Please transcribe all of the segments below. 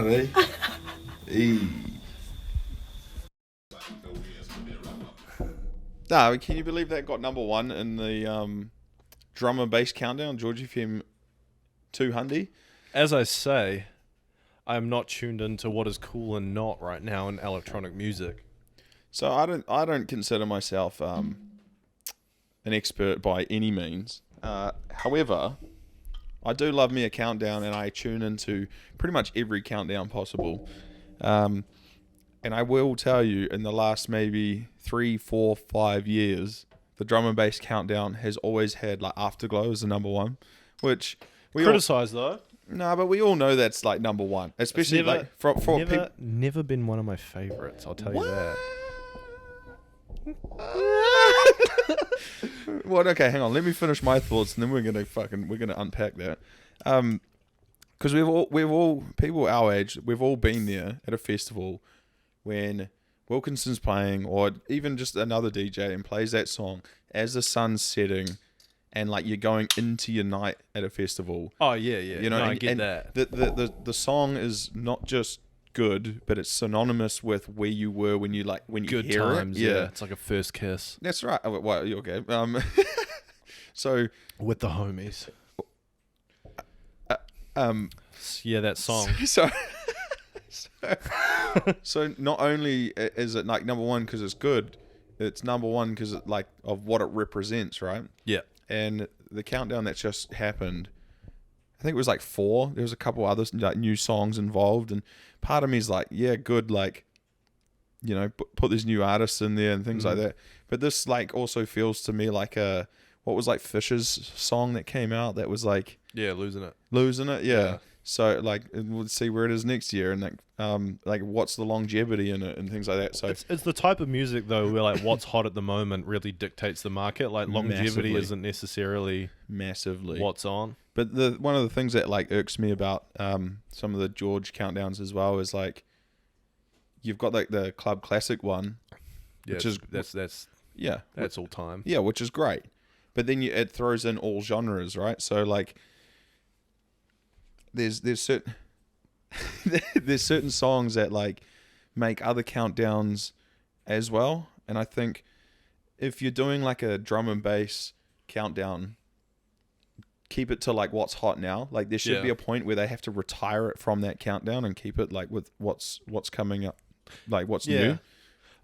around, eh? Eee. Nah, can you believe that got number one in the drum and bass countdown, George FM 200? As I say, I am not tuned into what is cool and not right now in electronic music. So I don't consider myself an expert by any means. However, I do love me a countdown, and I tune into pretty much every countdown possible. And I will tell you, in the last maybe 3, 4, 5 years, the drum and bass countdown has always had like Afterglow as the number one, which we Criticize though. No, but we all know that's like number one, especially never, like for people. Never been one of my favorites. I'll tell you that. Well, okay, hang on. Let me finish my thoughts, and then we're gonna unpack that. Because we've all people our age, we've all been there at a festival when Wilkinson's playing, or even just another DJ and plays that song as the sun's setting, and like you're going into your night at a festival. Oh yeah. You know, I get that. The song is not just good, but it's synonymous with where you were when you Good hear times, it. Yeah, it's like a first kiss. that's right. Oh, well, you're okay. So With the homies. Yeah, that song. So not only is it like number one because it's good, it's number one because like of what it represents, right? Yeah. And the countdown that's just happened, I think it was like 4. There was a couple other like new songs involved, and part of me is like, yeah, good, like, you know, put these new artists in there and things like that. But this like also feels to me like what was like Fisher's song that came out that was like Losing It. Yeah. So like we'll see where it is next year, and like what's the longevity in it and things like that. So it's the type of music though where like what's hot at the moment really dictates the market. Like longevity Massively. Isn't necessarily massively what's on. But one of the things that like irks me about some of the George countdowns as well is like you've got like the Club Classic one, which is that's all time. Yeah, which is great. But then it throws in all genres, right? So like there's certain there's certain songs that like make other countdowns as well. And I think if you're doing like a drum and bass countdown, keep it to like what's hot now. Like there should be a point where they have to retire it from that countdown and keep it like with what's coming up, like what's new.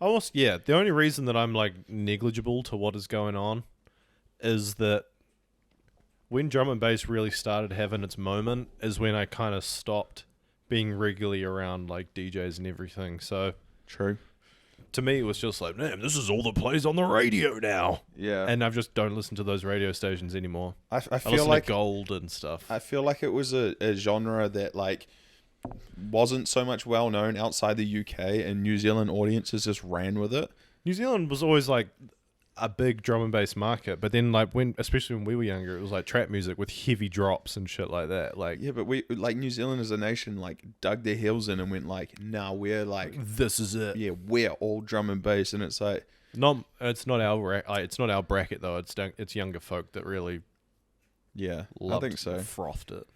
The only reason that I'm like negligible to what is going on is that when drum and bass really started having its moment is when I kind of stopped being regularly around like DJs and everything. So True. To me, it was just like, man, this is all that plays on the radio now. Yeah. And I just don't listen to those radio stations anymore. I listen feel like to Gold and stuff. I feel like it was a genre that like wasn't so much well known outside the UK, and New Zealand audiences just ran with it. New Zealand was always like a big drum and bass market, but then like especially when we were younger, it was like trap music with heavy drops and shit like that. Like yeah, but we like New Zealand as a nation like dug their heels in and went like, nah, we're like this is it. Yeah, we're all drum and bass, and it's like it's not our bracket though. It's younger folk that really I think so. Frothed it.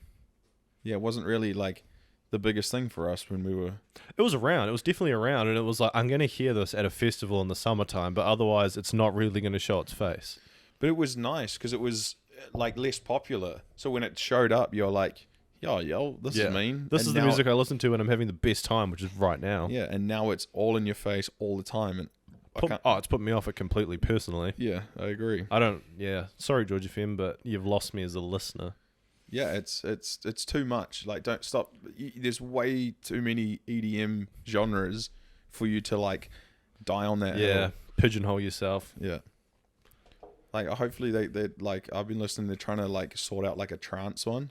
Yeah, it wasn't really like the biggest thing for us when we were... It was around. It was definitely around. And it was like, I'm going to hear this at a festival in the summertime, but otherwise it's not really going to show its face. But it was nice because it was like less popular. So when it showed up, you're like, yo, this is mean. This is the music I listen to when I'm having the best time, which is right now. Yeah, and now it's all in your face all the time. And it's put me off it completely personally. Yeah, I agree. Sorry, George FM, but you've lost me as a listener. Yeah, it's too much. Like, don't stop. There's way too many EDM genres for you to like die on that. Yeah, hill. Pigeonhole yourself. Yeah. Like, hopefully they like. I've been listening. They're trying to like sort out like a trance one,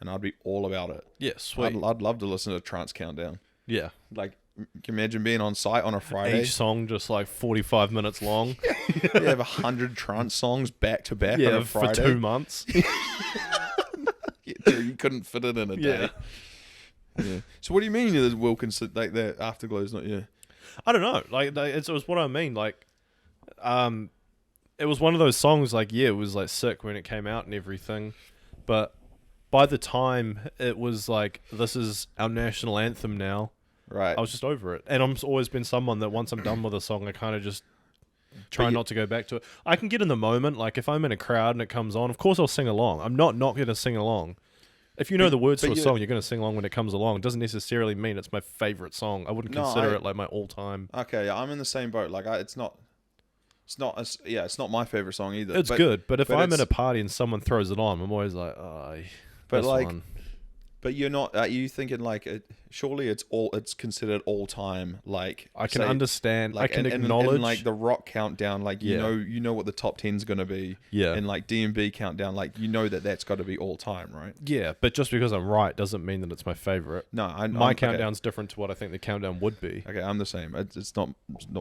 and I'd be all about it. Yeah, sweet. I'd love to listen to a trance countdown. Yeah, like. Can you imagine being on site on a Friday? Each song just like 45 minutes long. You have 100 trance songs back to back on a Friday. For 2 months. You couldn't fit it in a day. Yeah. So what do you mean that Wilkinson, like that Afterglow's not you? I don't know. Like it was what I mean. Like, it was one of those songs. Like, yeah, it was like sick when it came out and everything, but by the time it was like, this is our national anthem now, Right. I was just over it. And I've always been someone that once I'm done with a song, I kind of just try not to go back to it. I can get in the moment. Like, if I'm in a crowd and it comes on, of course I'll sing along. I'm not going to sing along. If you know the words to a song, you're going to sing along when it comes along. It doesn't necessarily mean it's my favorite song. I wouldn't consider it like my all-time. Okay, yeah, I'm in the same boat. Like, it's not my favorite song either. It's good, but if I'm in a party and someone throws it on, I'm always like, oh, but this like, one. But you're not. Are you thinking like? Surely it's considered all time. Like, I can understand. Like, I can acknowledge. in like the rock countdown. Like, you know what the top 10's gonna be. Yeah. And like DMB countdown. Like, you know that's got to be all time, right? Yeah, but just because I'm right doesn't mean that it's my favorite. No, my countdown's different to what I think the countdown would be. Okay, I'm the same. It's not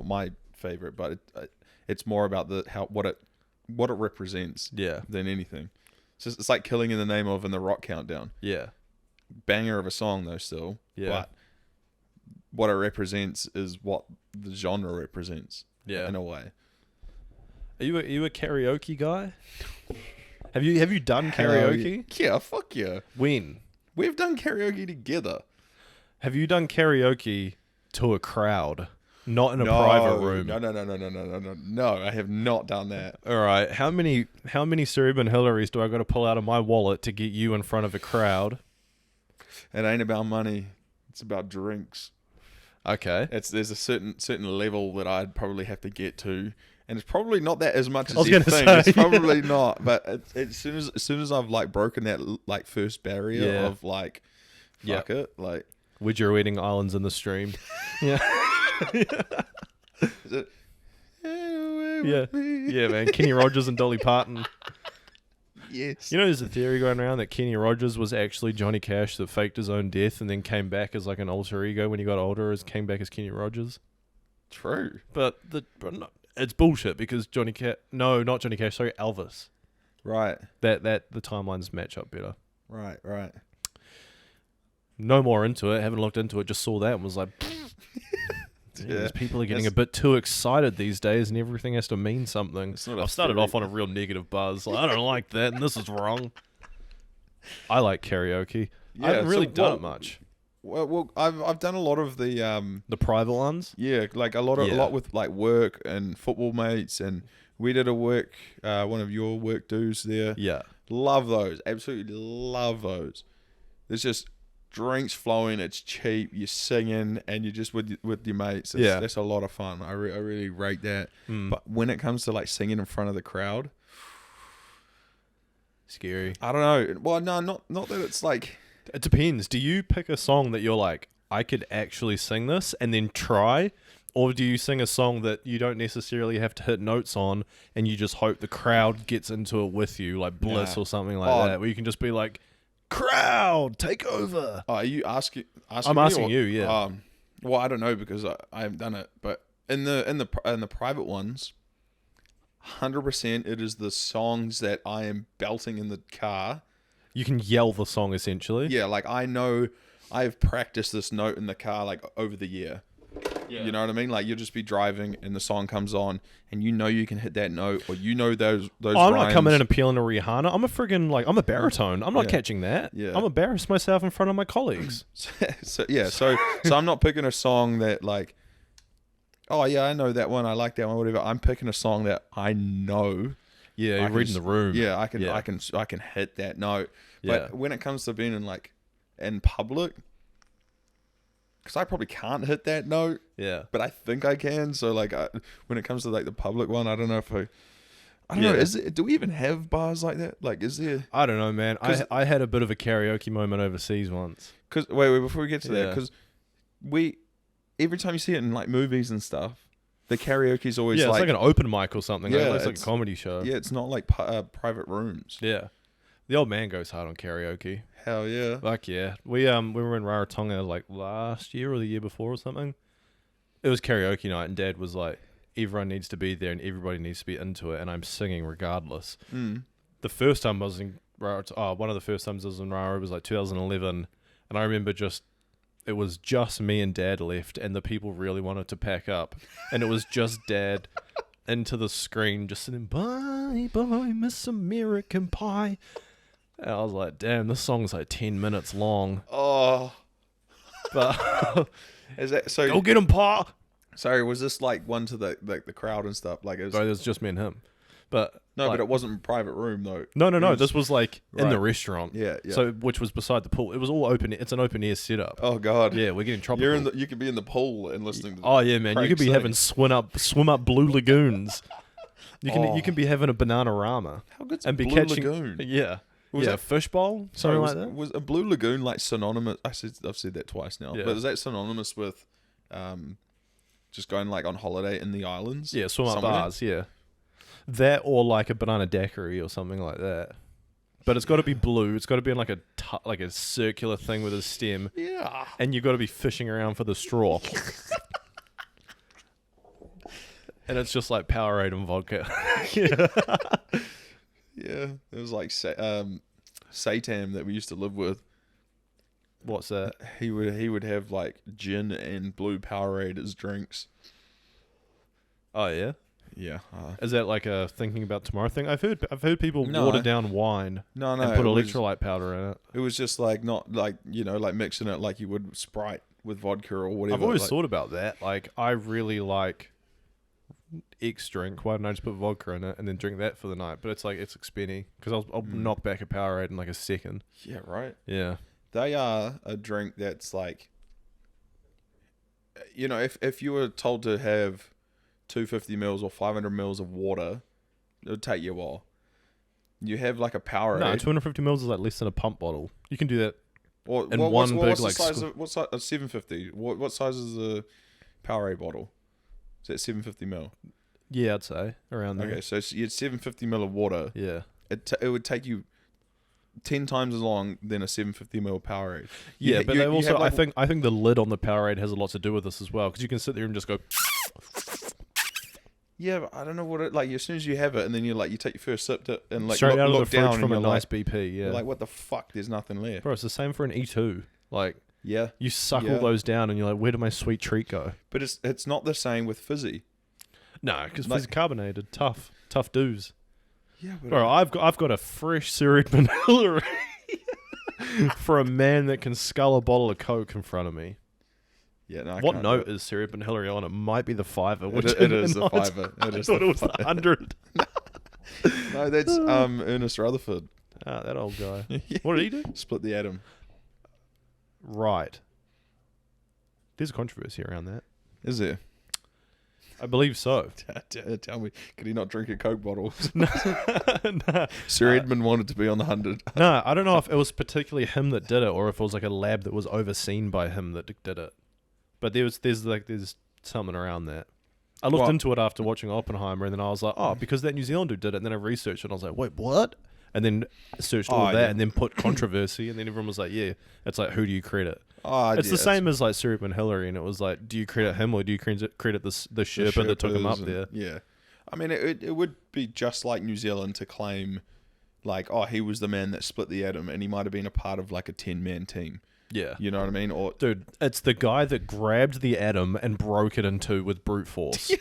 my favorite, but it's more about what it represents. Yeah. Than anything. It's like Killing in the Name of and the Rock Countdown. Yeah. Banger of a song though, still. Yeah. But what it represents is what the genre represents. Yeah. In a way. Are you a karaoke guy? Have you done karaoke? Yeah, fuck yeah. When? We've done karaoke together. Have you done karaoke to a crowd? Not in a private room. No, I have not done that. All right. How many Cerebin Hillaries do I got to pull out of my wallet to get you in front of a crowd? It ain't about money. It's about drinks. Okay. There's a certain level that I'd probably have to get to, and it's probably not that as much as I was you gonna think. say, It's probably not. But as soon as I've like broken that like first barrier of like, fuck it, like, would you eating islands in the stream? Yeah. Is it? Yeah, man. Kenny Rogers and Dolly Parton. Yes. You know, there's a theory going around that Kenny Rogers was actually Johnny Cash that faked his own death and then came back as like an alter ego when he got older, came back as Kenny Rogers. True. But no, it's bullshit because not Johnny Cash, sorry, Elvis. Right. That the timelines match up better. Right. No more into it. Haven't looked into it. Just saw that and was like, these people are getting a bit too excited these days, and everything has to mean something. I've started off on a real negative buzz. Like, I don't like that, and this is wrong. I like karaoke. I haven't really done it much. Well, I've done a lot of the private ones. Yeah, like a lot with like work and football mates, and we did one of your work dues there. Yeah, love those. Absolutely love those. There's just drinks flowing. It's cheap. You're singing, and you're just with your mates. That's a lot of fun. I really rate that. But when it comes to like singing in front of the crowd, scary. I don't know. Well, no, not that it's like. It depends. Do you pick a song that you're like, I could actually sing this, and then try? Or do you sing a song that you don't necessarily have to hit notes on, and you just hope the crowd gets into it with you, like Bliss or something like that, where you can just be like, crowd, take over. Oh, are you asking I'm me, asking you, yeah. Well, I don't know because I haven't done it, but in the private ones, 100% it is the songs that I am belting in the car. You can yell the song essentially. Yeah, like I know I've practiced this note in the car like over the year. Yeah. You know what I mean? Like you'll just be driving and the song comes on and you know you can hit that note or you know those I'm rhymes. not coming in appealing to Rihanna. I'm a baritone. I'm not catching that. Yeah. I'm embarrassed myself in front of my colleagues. So I'm not picking a song that like, oh yeah, I know that one. I like that one. Whatever. I'm picking a song that I know. Yeah, you're reading the room. Yeah, I can hit that note. But when it comes to being in public, because I probably can't hit that note. Yeah. But I think I can. So like, when it comes to like the public one, I don't know if I don't know. Do we even have bars like that? Like, is there? I don't know, man. I had a bit of a karaoke moment overseas once. Because wait, before we get to that, because every time you see it in like movies and stuff, the karaoke's always it's like an open mic or something. Yeah, it's like a comedy show. Yeah, it's not like private rooms. Yeah. The old man goes hard on karaoke. Hell yeah. Fuck yeah. We were in Rarotonga like last year or the year before or something. It was karaoke night and Dad was like, everyone needs to be there and everybody needs to be into it and I'm singing regardless. The first time I was in one of the first times I was in Raro was like 2011 and I remember it was just me and Dad left and the people really wanted to pack up and it was just Dad into the screen just sitting, bye bye Miss American Pie. And I was like, damn, this song's like 10 minutes long. Oh, But is that so? go get him, Pa. Sorry, was this like one to the crowd and stuff? Like it was. Bro, there's just me and him. But No, like, but it wasn't a private room though. No. It was- This was like in the Right. restaurant. Yeah. So which was beside the pool. It was all open. It's an open air setup. Oh God. Yeah, we're getting tropical. You could be in the pool and listening to. Oh yeah, man. You could be Craig having swim up blue lagoons. You Oh. can be having a banana rama How good's and be Blue catching. Lagoon? Yeah. Was yeah, that- fishbowl, Sorry, something was, like that. was a Blue Lagoon like synonymous? I've said that twice now. Yeah. But is that synonymous with, just going like on holiday in the islands? Yeah, swim up somewhere? bars. Yeah, that or like a banana daiquiri or something like that. But it's got to be blue. It's got to be in like a circular thing with a stem, Yeah. and you've got to be fishing around for the straw. And it's just like Powerade and vodka. Yeah. Yeah. It was like Satan that we used to live with. What's that? He would have like gin and blue Powerade as drinks. Oh yeah. Yeah. Is that like a thinking about tomorrow thing? I've heard people No. water down wine No, and put it was- electrolyte powder in it. It was just like not like like mixing it like you would Sprite with vodka or whatever. I've always like, thought about that. Like I really like X drink. Why don't I just put vodka in it and then drink that for the night? But it's like it's expenny because I'll knock back a Powerade in like a second. Yeah. Right. Yeah. They are a drink that's like, if you were told to have 250 mils or 500 mils of water, it would take you a while. You have like a Powerade. No, 250 mils is like less than a pump bottle. You can do that. or, and what's one big, the like, size of, what size? 750. What size is the Powerade bottle? Is that 750 mil? Yeah, I'd say around there. Okay, so you had 750 mil of water. Yeah. It would take you 10 times as long than a 750 mil Powerade. Yeah, but you they also have, like, I think the lid on the Powerade has a lot to do with this as well because you can sit there and just go. Yeah, but I don't know what it like. As soon as you have it, and then you take your first sip and like Straight out of the look fridge down from a and you're nice like, BP, yeah. you're like, what the fuck? There's nothing left. Bro, it's the same for an E2. Like, Yeah, you suck Yeah. all those down and you're like, where did my sweet treat go? but it's not the same with fizzy. No, because Like- fizzy carbonated, tough dues. Yeah, but Bro, I've got a fresh Cerebrin Hillary for a man that can scull a bottle of Coke in front of me. yeah, no, I What can't note do it. is Cerebrin Hillary on? It might be the fiver. Which It is the no, it's- fiver. I It is thought the it was the fiver. 100. No, that's Ernest Rutherford. Ah, that old guy. Yeah. What did he do? Split the atom. Right. There's a controversy around that. Is there? I believe so. Tell me, could he not drink a Coke bottle? No, Sir Edmund wanted to be on the 100. no, I don't know if it was particularly him that did it, or if it was like a lab that was overseen by him that did it. But there's something around that. I looked What? into it after watching Oppenheimer, and then I was like, oh, because that New Zealand dude did it. And then I researched it, and I was like, wait, what? And then searched all Oh, of that, yeah. and then put controversy, and then everyone was like, yeah, it's like, who do you credit? Oh, It's yeah, the same as like Syrup and Hillary, and it was like, do you credit him or do you credit the the Sherpa that took him up Sherpas there? and- Yeah. I mean, it would be just like New Zealand to claim, like, oh, he was the man that split the atom, and he might have been a part of like a 10-man team. Yeah. You know what I mean? Or Dude, it's the guy that grabbed the atom and broke it in two with brute force.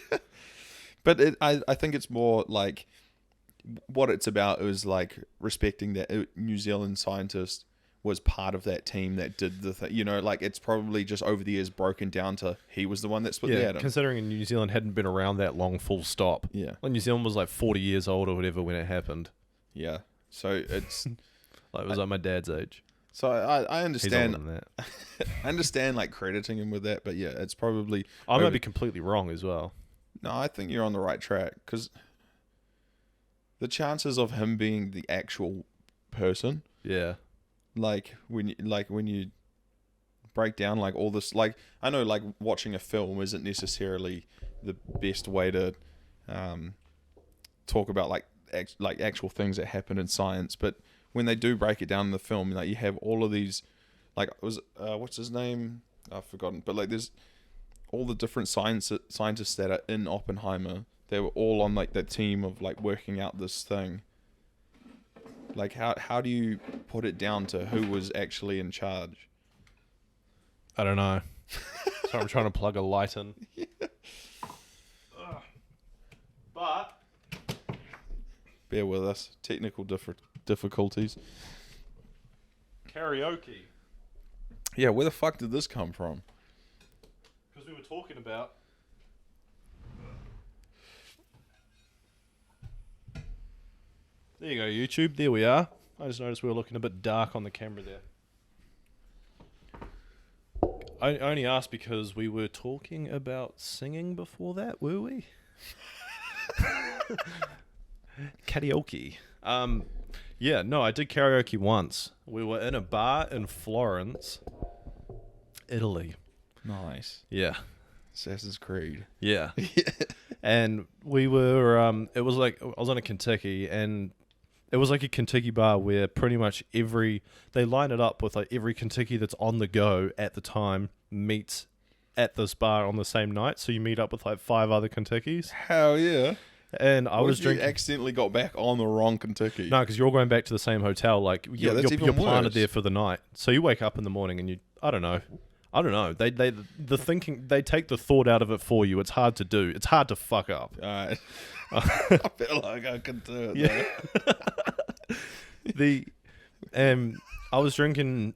But I think it's more like what it's about is like respecting that New Zealand scientist was part of that team that did the thing. You know, like it's probably just over the years broken down to he was the one that split the Yeah, atom. considering New Zealand hadn't been around that long, full stop. Yeah, Like New Zealand was like 40 years old or whatever when it happened. yeah. So it's Like it was like my dad's age. so I He's older understand. than that. I understand like crediting him with that, but yeah, it's probably. I might over- be completely wrong as well. No, I think you're on the right track because the chances of him being the actual person, Yeah. like when you break down like all this, like I know like watching a film isn't necessarily the best way to talk about like actual things that happen in science, but when they do break it down in the film, like you have all of these, like what's his name? I've forgotten, but like there's all the different scientists that are in Oppenheimer. They were all on like the team of like working out this thing. Like how do you put it down to who was actually in charge? I don't know. So I'm trying to plug a light in. But Bear with us. Technical difficulties. karaoke. Yeah, where the fuck did this come from? Because we were talking about... There you go, YouTube. There we are. I just noticed we were looking a bit dark on the camera there. I only asked because we were talking about singing before that, were we? Karaoke. Yeah, no, I did karaoke once. We were in a bar in Florence, Italy. Nice. Yeah. Assassin's Creed. Yeah. And we were, it was like, I was on a Kentucky, and it was like a Kentucky bar where pretty much they line it up with like every Kentucky that's on the go at the time meets at this bar on the same night. So you meet up with like 5 other Kentuckys. Hell yeah. And I was drinking. You accidentally got back on the wrong Kentucky. No, because you're all going back to the same hotel. Like you're planted worse. there for the night. So you wake up in the morning and I don't know. They take the thought out of it for you. It's hard to do. It's hard to fuck up. Alright. I feel like I can do it. Yeah. I was drinking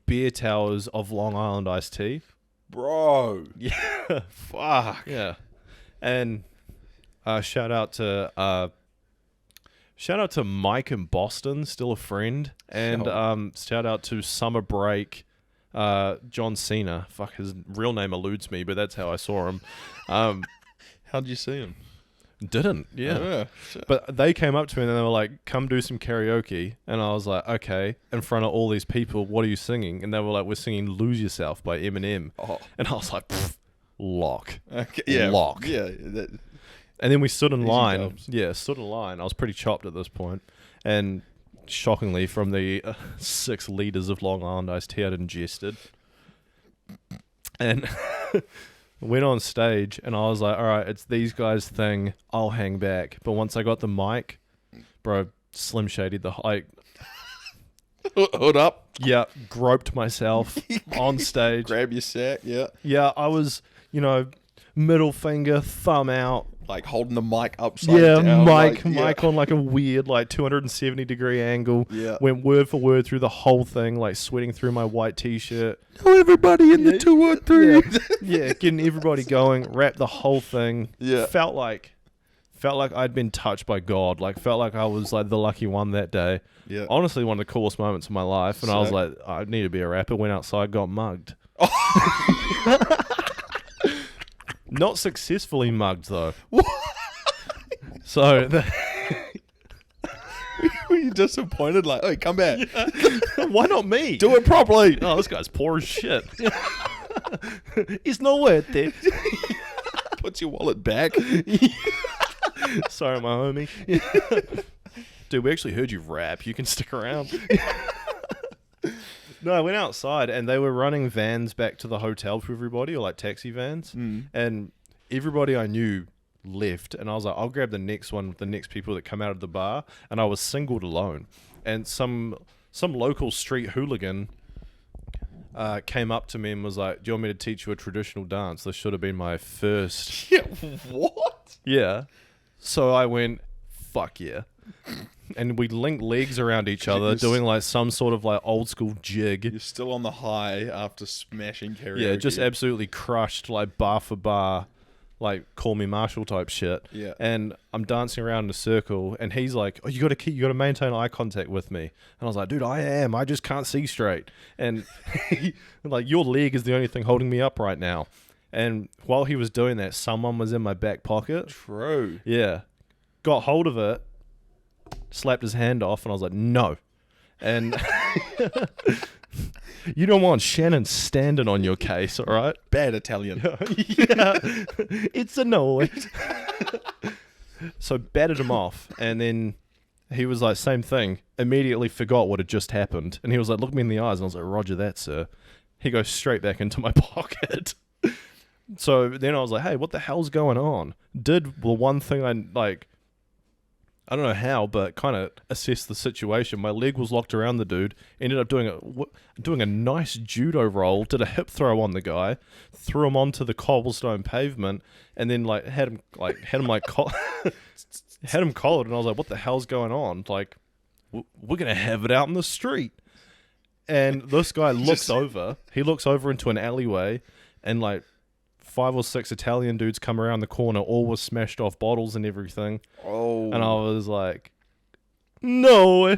beer towers of Long Island iced tea. Bro. Yeah. Fuck. Yeah. And shout out to Mike in Boston, still a friend. And shout out to Summer Break, John Cena. Fuck, his real name eludes me, but that's how I saw him. How'd you see him? Didn't, yeah. Oh, shit. But they came up to me and they were like, come do some karaoke. And I was like, okay, in front of all these people, what are you singing? And they were like, we're singing Lose Yourself by Eminem. Oh. And I was like, lock. Okay. Yeah. Lock. Yeah. And then we stood in Easy line. dubs. Yeah, stood in line. I was pretty chopped at this point. And shockingly, from the 6 liters of Long Island iced tea I'd ingested. And went on stage and I was like, all right, it's these guys' thing. I'll hang back. But once I got the mic, bro, Slim Shady, Hood up. yeah, groped myself on stage. Grab your sack. Yeah. Yeah, I was, middle finger, thumb out. Like holding the mic upside down. Mic on like a weird 270-degree angle. Yeah. Went word for word through the whole thing, like sweating through my white t-shirt. Know everybody in the 213. Yeah, getting everybody going, wrapped the whole thing. Yeah. Felt like I'd been touched by God. Like felt like I was like the lucky one that day. Yeah. Honestly, one of the coolest moments of my life. And I was like, I need to be a rapper. Went outside, got mugged. Not successfully mugged though. So were you disappointed? Like, oh, come back. Yeah. Why not me? Do it properly. Oh, this guy's poor as shit. It's not worth it. Puts your wallet back. Sorry, my homie. Dude, we actually heard you rap. You can stick around. No, I went outside and they were running vans back to the hotel for everybody, or like taxi vans. And everybody I knew left. And I was like, I'll grab the next one with the next people that come out of the bar. And I was singled alone. And some local street hooligan came up to me and was like, do you want me to teach you a traditional dance? This should have been my first. Yeah, what? Yeah. So I went, fuck yeah. And we linked legs around each other, doing like some sort of like old school jig. You're still on the high after smashing karaoke. Yeah, just absolutely crushed, like bar for bar, like Call Me Marshall type shit. Yeah. And I'm dancing around in a circle, and he's like, "Oh, you got to maintain eye contact with me." And I was like, "Dude, I am. I just can't see straight." And like, your leg is the only thing holding me up right now. And while he was doing that, someone was in my back pocket. True. Yeah. Got hold of it, slapped his hand off, and I was like, no. And you don't want Shannon standing on your case, all right? Bad Italian. Yeah. It's a no. So batted him off, and then he was like, same thing. Immediately forgot what had just happened. And he was like, look me in the eyes. And I was like, roger that, sir. He goes straight back into my pocket. So then I was like, hey, what the hell's going on? Did the one thing I don't know how, but kind of assessed the situation. My leg was locked around the dude. Ended up doing a nice judo roll. Did a hip throw on the guy. Threw him onto the cobblestone pavement, and then had him collared. And I was like, what the hell's going on? Like, we're going to have it out in the street. And this guy looks over. He looks over into an alleyway, and like 5 or 6 Italian dudes come around the corner, all with smashed off bottles and everything. Oh. And I was like, no.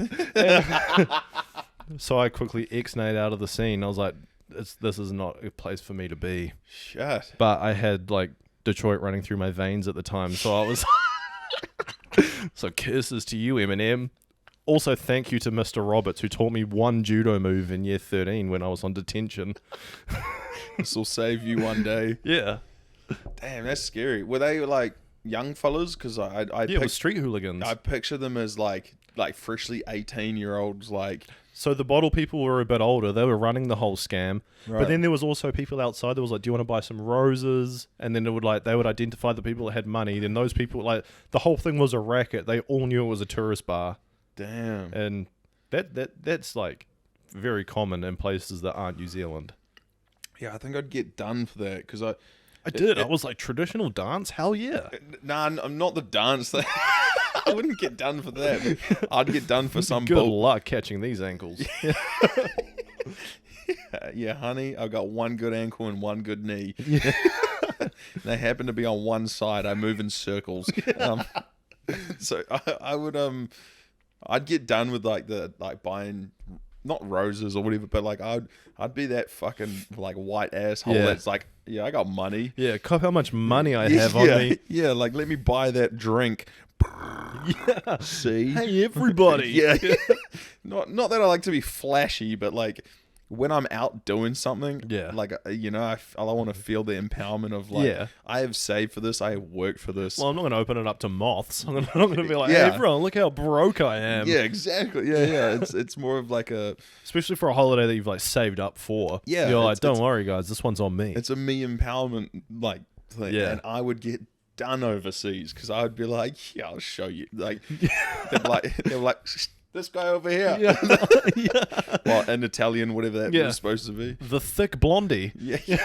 So I quickly ex-nayed out of the scene. I was like, this is not a place for me to be. Shit. But I had like Detroit running through my veins at the time, so I was so curses to you, Eminem. Also, thank you to Mr. Roberts, who taught me one judo move in year 13 when I was on detention. This will save you one day. Yeah. Damn, that's scary. Were they like young fellas? Because it was street hooligans. I picture them as like freshly 18-year-olds. Like, so the bottle people were a bit older. They were running the whole scam. right. But then there was also people outside that was like, do you want to buy some roses? And then they would identify the people that had money. Then those people, like, the whole thing was a racket. They all knew it was a tourist bar. Damn. And that's like very common in places that aren't New Zealand. Yeah, I think I'd get done for that because I did. I was like, traditional dance? Hell yeah. Nah, I'm not the dance thing. I wouldn't get done for that. I'd get done for some Good luck catching these ankles. Yeah, honey, I've got one good ankle and one good knee. Yeah. They happen to be on one side. I move in circles. So I would I'd get done with like buying not roses or whatever, but like I'd be that fucking like white asshole that's like, yeah, I got money. Yeah, cop how much money I have on me. Yeah, like let me buy that drink. Yeah. See? Hey everybody. Yeah. Not that I like to be flashy, but like when I'm out doing something, like, you know, I want to feel the empowerment of like, I have saved for this, I have worked for this. Well, I'm not going to open it up to moths. I'm not going to be like, hey, everyone, look how broke I am. Yeah, exactly. Yeah. It's more of like a... Especially for a holiday that you've like saved up for. Yeah. You're like, don't worry, guys, this one's on me. It's a me empowerment like thing. Yeah. And I would get done overseas because I would be like, yeah, I'll show you. Like, they're like this guy over here. Yeah. Well, an Italian, whatever that was supposed to be. The thick blondie. Yeah.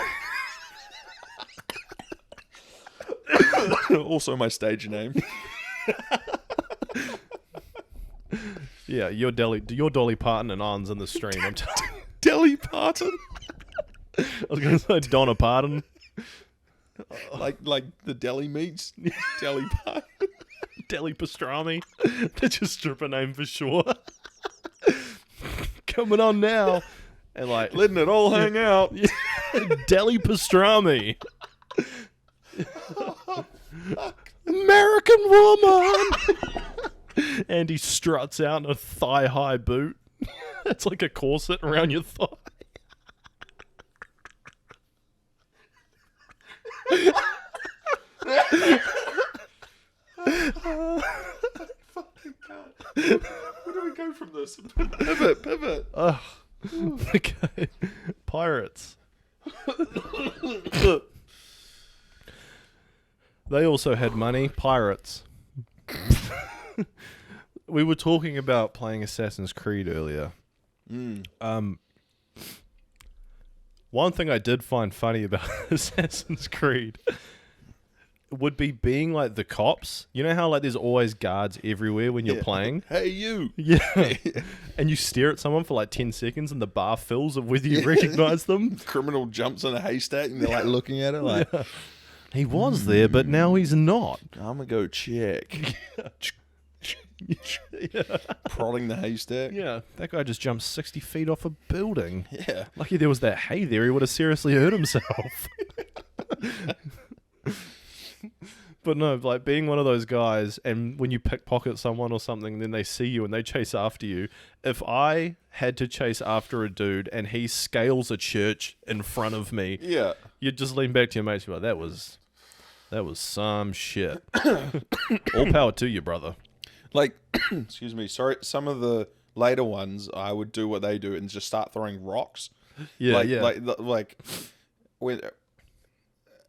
Also my stage name. Yeah, your Dolly Parton and Arn's in the stream. I'm telling you. Dolly Parton? I was going to say Donna Parton. Like the deli meats? Dolly Parton. Deli pastrami. That's your stripper name for sure. Coming on now. And like letting it all hang out. Deli pastrami. American woman. And he struts out in a thigh-high boot. It's like a corset around your thigh. Fucking God. Where do we go from this? Pivot. Oh, okay. Pirates. They also had money. Pirates. We were talking about playing Assassin's Creed earlier. One thing I did find funny about Assassin's Creed would be being like the cops. You know how like there's always guards everywhere when you're playing? Hey, you. Yeah. And you stare at someone for like 10 seconds and the bar fills of whether you recognize them. Criminal jumps in a haystack and they're like looking at it like... Yeah. He was there, but now he's not. I'm going to go check. Prodding the haystack. Yeah, that guy just jumped 60 feet off a building. Yeah. Lucky there was that hay there, he would have seriously hurt himself. But no, like being one of those guys, and when you pickpocket someone or something, then they see you and they chase after you. If I had to chase after a dude and he scales a church in front of me, you'd just lean back to your mates and be like, that was some shit. All power to you, brother. Like, excuse me, sorry, some of the later ones, I would do what they do and just start throwing rocks. Yeah, Like when...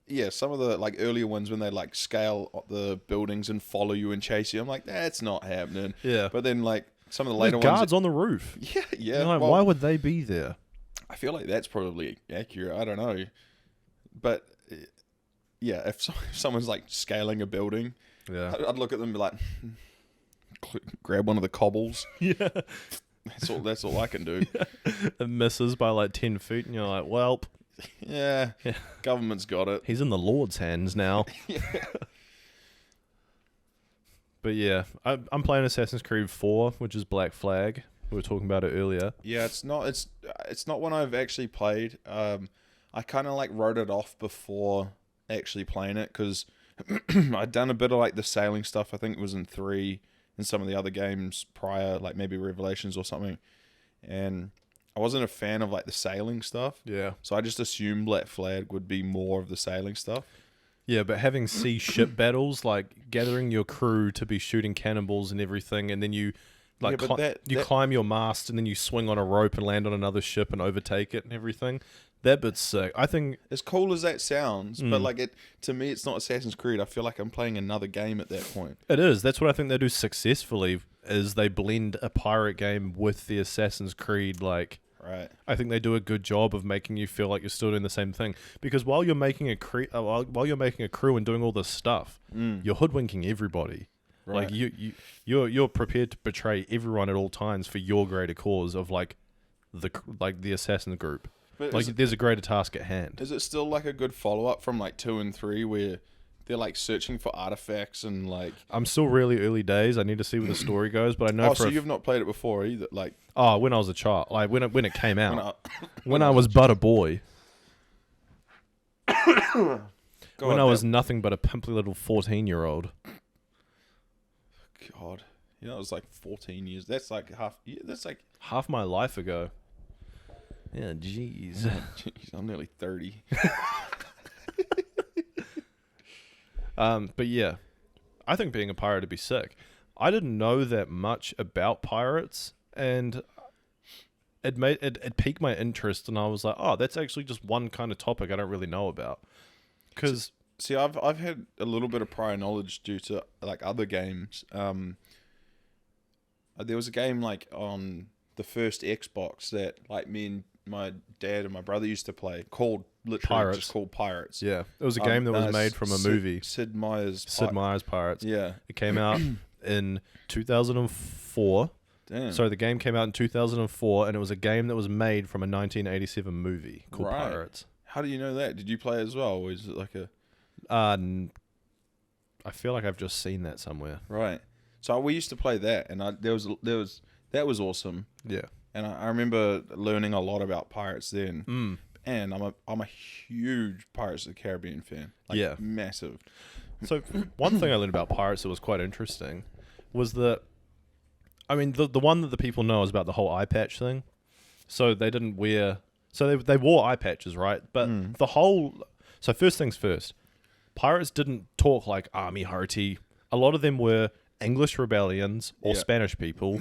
Yeah, some of the like earlier ones when they like scale the buildings and follow you and chase you, I'm like, that's not happening. Yeah. But then like some of the later There's ones... guards on the roof. Yeah. You're like, why would they be there? I feel like that's probably accurate. I don't know. But yeah, if someone's like scaling a building, I'd look at them and be like, grab one of the cobbles. Yeah. That's all I can do. It misses by like 10 feet, and you're like, well, Yeah, government's got it. he's in the Lord's hands now. Yeah. But yeah, I'm playing Assassin's Creed 4, which is Black Flag. We were talking about it earlier. Yeah, it's not one I've actually played. I kind of like wrote it off before actually playing it because I'd done a bit of like the sailing stuff. I think it was in 3 and some of the other games prior, like maybe Revelations or something. And I wasn't a fan of like the sailing stuff. Yeah. So I just assumed Black Flag would be more of the sailing stuff. Yeah, but having sea ship battles, like gathering your crew to be shooting cannonballs and everything, and then you like Yeah, but that- climb your mast and then you swing on a rope and land on another ship and overtake it and everything. That bit's sick. I think As cool as that sounds, but like to me, it's not Assassin's Creed. I feel like I'm playing another game at that point. it is. That's what I think they do successfully, is they blend a pirate game with the Assassin's Creed. Like, Right. I think they do a good job of making you feel like you're still doing the same thing. Because while you're making a while you're making a crew and doing all this stuff, you're hoodwinking everybody. Right. Like you're prepared to betray everyone at all times for your greater cause of like the assassin group. But Like there's a greater task at hand. is it still like a good follow up from like 2 and 3 where they're like searching for artifacts and like? I'm still really early days. I need to see where the story goes, but I know Oh, so you've not played it before either? Like when I was a child, like when it came out, when when I was but a boy, God, when I was nothing but a pimply little 14-year-old. God, you know, it was like 14 years. That's like half. Yeah, that's like. Half my life ago. Yeah, jeez. Jeez, I'm nearly 30. But yeah, I think being a pirate would be sick. I didn't know that much about pirates, and it piqued my interest, and I was like, oh, that's actually just one kind of topic I don't really know about. Because See, I've had a little bit of prior knowledge due to like other games. There was a game like on the first Xbox that like me and my dad and my brother used to play called Pirates. Pirates. yeah, it was a game that was made from a movie. Sid Meier's Pirates. Yeah. It came out in 2004. Damn. So the game came out in 2004, and it was a game that was made from a 1987 movie called Right. Pirates. How do you know that? Did you play it as well? Or is it like a I feel like I've just seen that somewhere. right? So we used to play that, and that was awesome. Yeah. And I remember learning a lot about pirates then. And I'm a huge Pirates of the Caribbean fan. Like, Yeah. massive. So one thing I learned about pirates that was quite interesting was that, I mean, the one that the people know is about the whole eye patch thing. So they didn't wear, so they wore eye patches, right? But so first things first, pirates didn't talk like Army Hearty. A lot of them were English rebellions or Yeah. Spanish people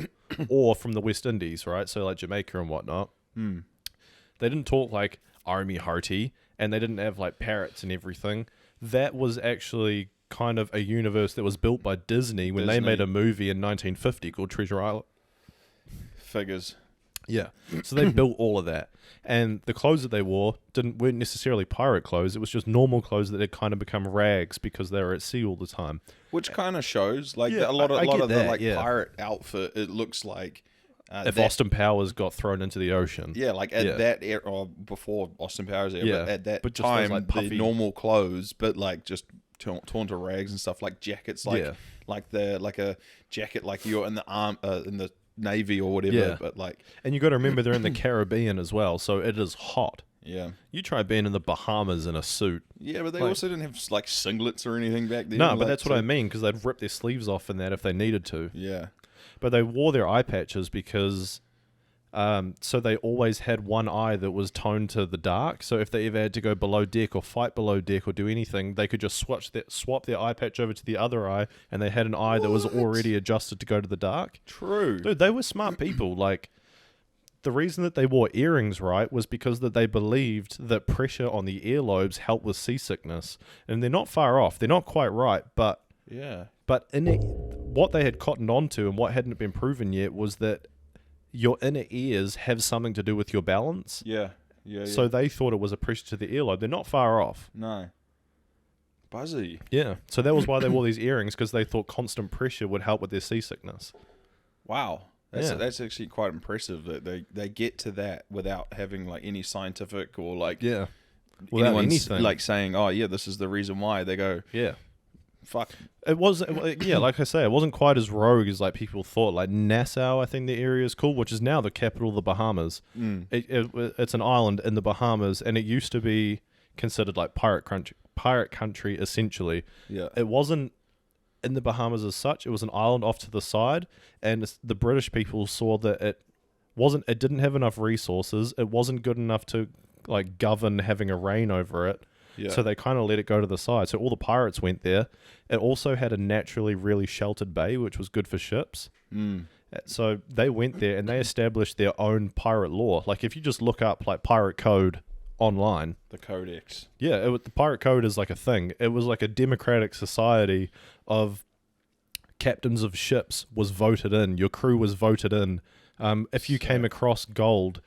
or from the West Indies, right? So like Jamaica and whatnot. They didn't talk like Army Hearty, and they didn't have like parrots and everything. That was actually kind of a universe that was built by Disney when they Disney. made a movie in 1950 called Treasure Island. Figures. Yeah. So they built all of that. And the clothes that they wore weren't necessarily pirate clothes. It was just normal clothes that had kind of become rags because they were at sea all the time. Which kind of shows, like Yeah, a lot I of get the that, like yeah. pirate outfit. It looks like If Austin Powers got thrown into the ocean. yeah, like at that era, or before Austin Powers era, Yeah, but at that but just those, time, like, the puffy- normal clothes, but like just torn to rags and stuff, like jackets, like Yeah. like a jacket, like you're in the in the Navy or whatever, Yeah. but like And you got to remember they're in the Caribbean as well, so it is hot. yeah. You try being in the Bahamas in a suit. Yeah, but they Like- also didn't have like singlets or anything back then. No, like, but that's what so- I mean, because they'd rip their sleeves off in that if they needed to. Yeah, But they wore their eye patches because, so they always had one eye that was toned to the dark. So if they ever had to go below deck or fight below deck or do anything, they could just swap their eye patch over to the other eye, and they had an eye that was already adjusted to go to the dark. true. Dude, they were smart people. Like, the reason that they wore earrings, right, was because that they believed that pressure on the earlobes helped with seasickness. And they're not far off. They're not quite right, but Yeah, what they had cottoned onto and what hadn't been proven yet was that your inner ears have something to do with your balance. yeah. So they thought it was a pressure to the earlobe. They're not far off. No. Buzzy. Yeah. So that was why they wore these earrings, because they thought constant pressure would help with their seasickness. Wow. Yeah. That's actually quite impressive that they get to that without having like any scientific or like Yeah. Without anyone's anything. like saying, oh yeah, this is the reason why. They go, Yeah. fuck. Yeah, like I say, it wasn't quite as rogue as like people thought. Like Nassau, I think the area is called, which is now the capital of the Bahamas. It's an island in the Bahamas, and it used to be considered like pirate country essentially. Yeah. It wasn't in the Bahamas as such. It was an island off to the side, and the British people saw that it didn't have enough resources. It wasn't good enough to like govern having a reign over it. Yeah. So they kind of let it go to the side. So all the pirates went there. It also had a naturally really sheltered bay, which was good for ships. So they went there and they established their own pirate law. Like if you just look up like pirate code online, The Codex. yeah, the pirate code is like a thing. It was like a democratic society of captains of ships was voted in. Your crew was voted in. If you came across gold,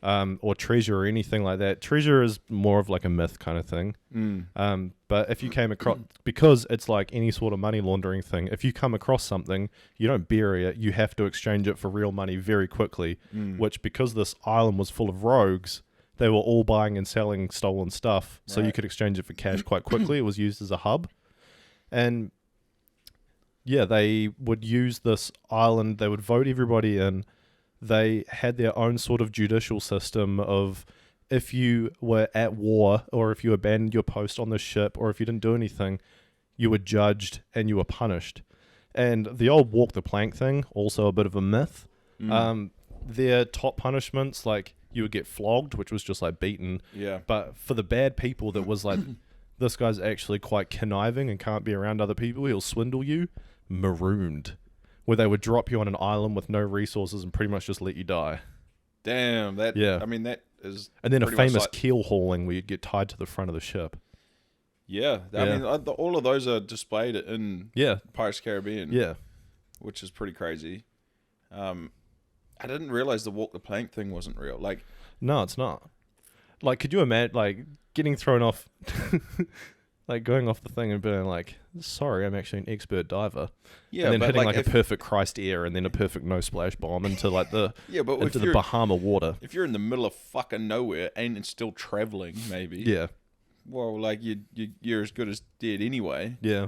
or treasure or anything like that. Treasure is more of like a myth kind of thing. But if you came across, because it's like any sort of money laundering thing, if you come across something, you don't bury it, you have to exchange it for real money very quickly, which because this island was full of rogues, they were all buying and selling stolen stuff, so you could exchange it for cash quite quickly. It was used as a hub. And yeah, they would use this island, they would vote everybody in. They had their own sort of judicial system of if you were at war or if you abandoned your post on the ship or if you didn't do anything, you were judged and you were punished. And the old walk the plank thing, also a bit of a myth. Their top punishments, like you would get flogged, which was just like beaten. Yeah. But for the bad people that was like, this guy's actually quite conniving and can't be around other people, he'll swindle you, marooned. Where they would drop you on an island with no resources and pretty much just let you die. Damn, that. Yeah. I mean, that is. And then a pretty much famous like- keel hauling where you'd get tied to the front of the ship. Yeah, I mean, all of those are displayed in Pirates of the Caribbean. Yeah. Which is pretty crazy. I didn't realize the walk the plank thing wasn't real. Like, No, it's not. Like, could you imagine, like, getting thrown off, like, going off the thing and being like, sorry, I'm actually an expert diver. yeah, And then but hitting, like, like, a perfect Christ air and then a perfect no splash bomb into, like, the but into the Bahama water. if you're in the middle of fucking nowhere and it's still traveling, maybe. Yeah. Well, like you're as good as dead anyway. Yeah.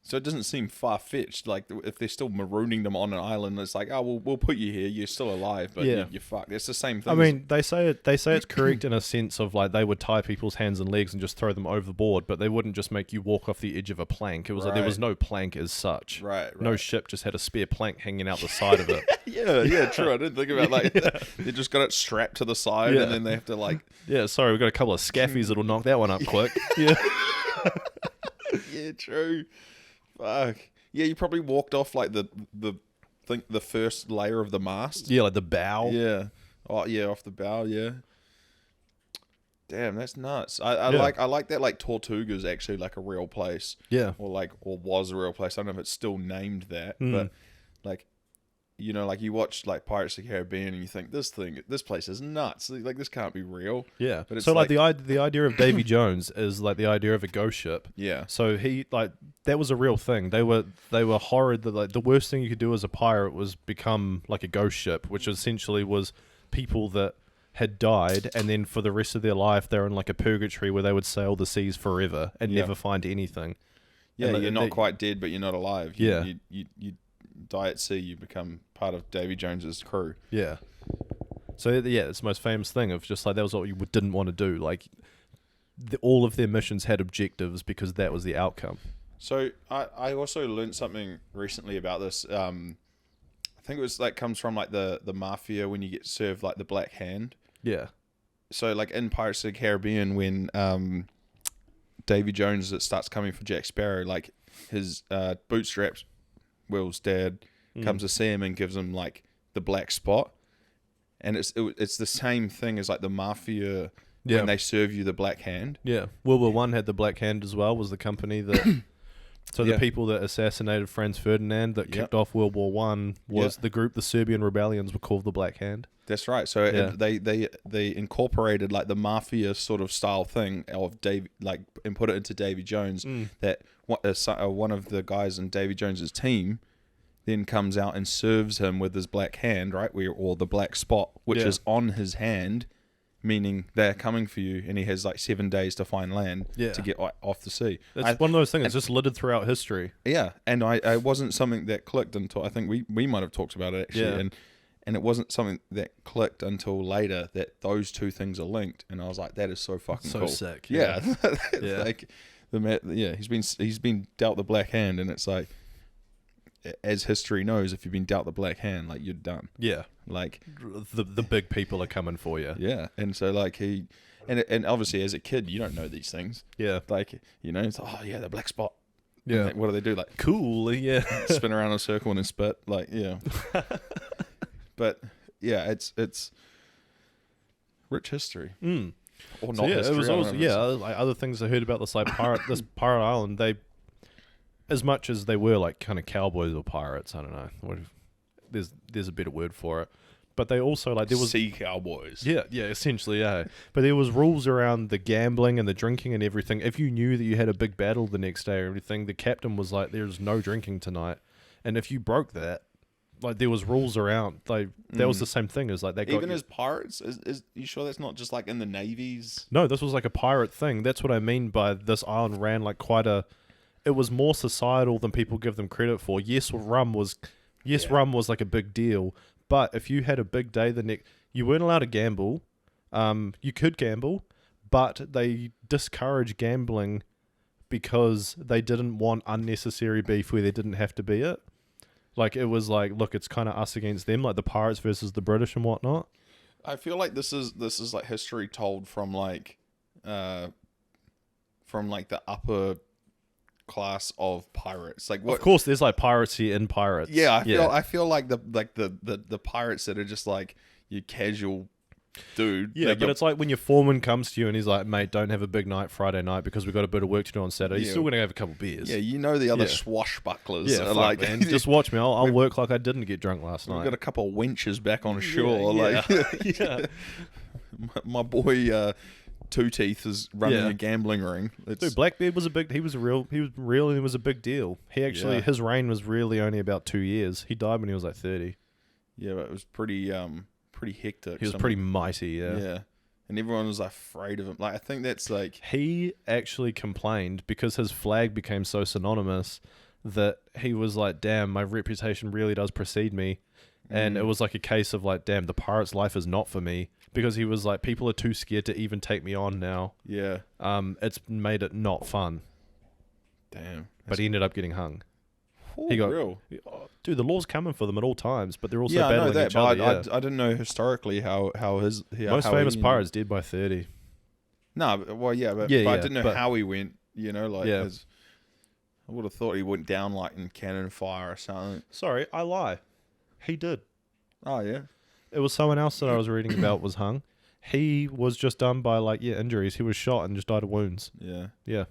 So it doesn't seem far fetched. Like if they're still marooning them on an island, it's like, oh, we'll put you here. You're still alive, but you're fucked. It's the same thing. I mean, they say it's correct in a sense of like they would tie people's hands and legs and just throw them overboard, but they wouldn't just make you walk off the edge of a plank. It was like there was no plank as such. Right. No ship just had a spare plank hanging out the side of it. yeah, true. I didn't think about like they just got it strapped to the side, and then they have to like. Yeah, sorry, we've got a couple of scaffies that'll knock that one up quick. Yeah. Yeah, true. Fuck. Yeah, you probably walked off like the first layer of the mast. Yeah, like the bow. Yeah. Oh yeah, off the bow. Yeah. Damn, that's nuts. I like that. Like Tortuga's actually like a real place. Yeah. Or was a real place. I don't know if it's still named that, but like, you know, like you watch like Pirates of the Caribbean and you think this place is nuts. Like this can't be real. Yeah. But it's so like the idea of Davy Jones is like the idea of a ghost ship. Yeah. So he like that was a real thing. They were horrid. That like the worst thing you could do as a pirate was become like a ghost ship, which essentially was people that had died and then for the rest of their life they're in like a purgatory where they would sail the seas forever and never find anything. Yeah, and you're not quite dead, but you're not alive. You die at sea, you become part of Davy Jones's crew. Yeah. So yeah, it's the most famous thing of just like that was what you didn't want to do. Like all of their missions had objectives because that was the outcome. So I also learned something recently about this. I think it was like comes from like the mafia when you get served like the black hand. Yeah. So like in Pirates of the Caribbean when Davy Jones starts coming for Jack Sparrow, like his bootstraps Will's dad comes to see him and gives him like the black spot, and it's the same thing as like the mafia when they serve you the black hand. Yeah, World War One had the black hand as well. Was the company that So the people that assassinated Franz Ferdinand that kicked off World War One was the group. The Serbian rebellions were called the Black Hand. That's right. So they incorporated like the mafia sort of style thing of and put it into Davy Jones. That one of the guys in Davy Jones's team then comes out and serves him with his black hand, right? Or the black spot, which is on his hand, meaning they're coming for you, and he has like 7 days to find land to get off the sea. It's one of those things. It's just littered throughout history. Yeah, and I wasn't something that clicked until I think we might have talked about it actually, and it wasn't something that clicked until later that those two things are linked, and I was like, that is so fucking so cool. sick. Yeah, like he's been dealt the black hand, and it's like, as history knows, if you've been dealt the black hand, like you're done. Yeah, like the big people are coming for you. Yeah, and so like and obviously as a kid you don't know these things. Yeah, like it's like, oh yeah, the black spot. Yeah, like, what do they do? Like cool. Yeah, spin around in a circle and then spit. Like but yeah, it's rich history. Or not history. It was also like other things I heard about this this pirate island. They, as much as they were like kind of cowboys or pirates, I don't know. There's a better word for it. But they also there was sea cowboys. Yeah, essentially, yeah. But there was rules around the gambling and the drinking and everything. If you knew that you had a big battle the next day or everything, the captain was like, "There's no drinking tonight," and if you broke that, there was rules around. That was the same thing as they got even as pirates. Is you sure that's not just like in the navies? No, this was like a pirate thing. That's what I mean by this island ran like quite a. It was more societal than people give them credit for. Rum was like a big deal, but if you had a big day you weren't allowed to gamble. You could gamble, but they discouraged gambling because they didn't want unnecessary beef where there didn't have to be it. Like it was like, look, it's kind of us against them, like the pirates versus the British and whatnot. I feel like this is like history told from the upper class of pirates. Like what, of course there's like piracy in pirates. Yeah, I feel like the pirates that are just like your casual dude. Yeah, but it's like when your foreman comes to you and he's like, mate, don't have a big night Friday night because we've got a bit of work to do on Saturday. You're still going to have a couple beers. Yeah, the other swashbucklers are like, man, just watch me. I'll work like I didn't get drunk last night. We've got a couple of wenches back on shore. My boy Two Teeth is running a gambling ring. Dude, Blackbeard was he was real and it was a big deal. He actually, his reign was really only about 2 years. He died when he was like 30. Yeah, but it was pretty hectic. He was pretty mighty, yeah. And everyone was afraid of him. Like I think that's like he actually complained because his flag became so synonymous that he was like, damn, my reputation really does precede me. And it was like a case of like, damn, the pirate's life is not for me. Because he was like, people are too scared to even take me on now. Yeah. It's made it not fun. Damn. But he ended up getting hung. Ooh, he got real. Dude, the law's coming for them at all times, but they're also battling I know that, each other. I didn't know historically how his most famous pirates dead by 30. No, well, but I didn't know how he went. I would have thought he went down like in cannon fire or something. Sorry, I lie. He did. Oh yeah. It was someone else that I was reading about was hung. He was just done by injuries. He was shot and just died of wounds. Yeah. Yeah.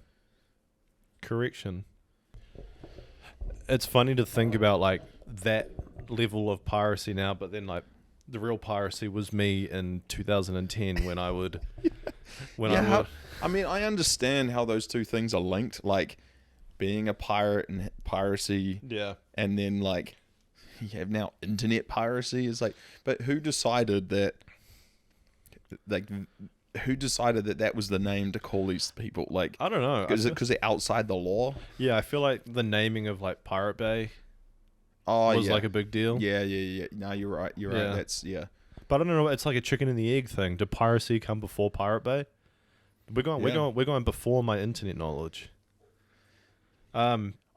Correction. It's funny to think about that level of piracy now, but then the real piracy was me in 2010 when I would I mean, I understand how those two things are linked, like being a pirate and piracy. Yeah. And then you have now internet piracy. Is but who decided that? Who decided that was the name to call these people? I don't know. Is it because they're outside the law? Yeah, I feel like the naming of Pirate Bay was a big deal. Yeah. No, you're right. You're right. That's But I don't know. It's like a chicken and the egg thing. Did piracy come before Pirate Bay? We're going before my internet knowledge.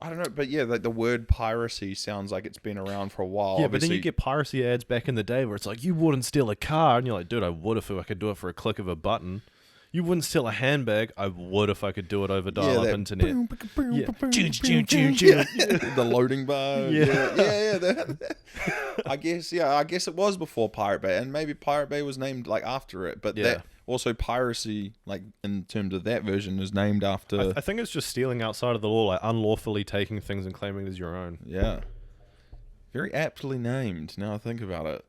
I don't know, but the word piracy sounds like it's been around for a while. Yeah, but then you get piracy ads back in the day where it's like, you wouldn't steal a car, and you're like, dude, I would if I could do it for a click of a button. You wouldn't steal a handbag. I would if I could do it over dial-up internet. Yeah. The loading bar. I guess it was before Pirate Bay, and maybe Pirate Bay was named like after it, but that also piracy, like in terms of that version, is named after. I think it's just stealing outside of the law, like unlawfully taking things and claiming it as your own. Yeah. Very aptly named. Now I think about it.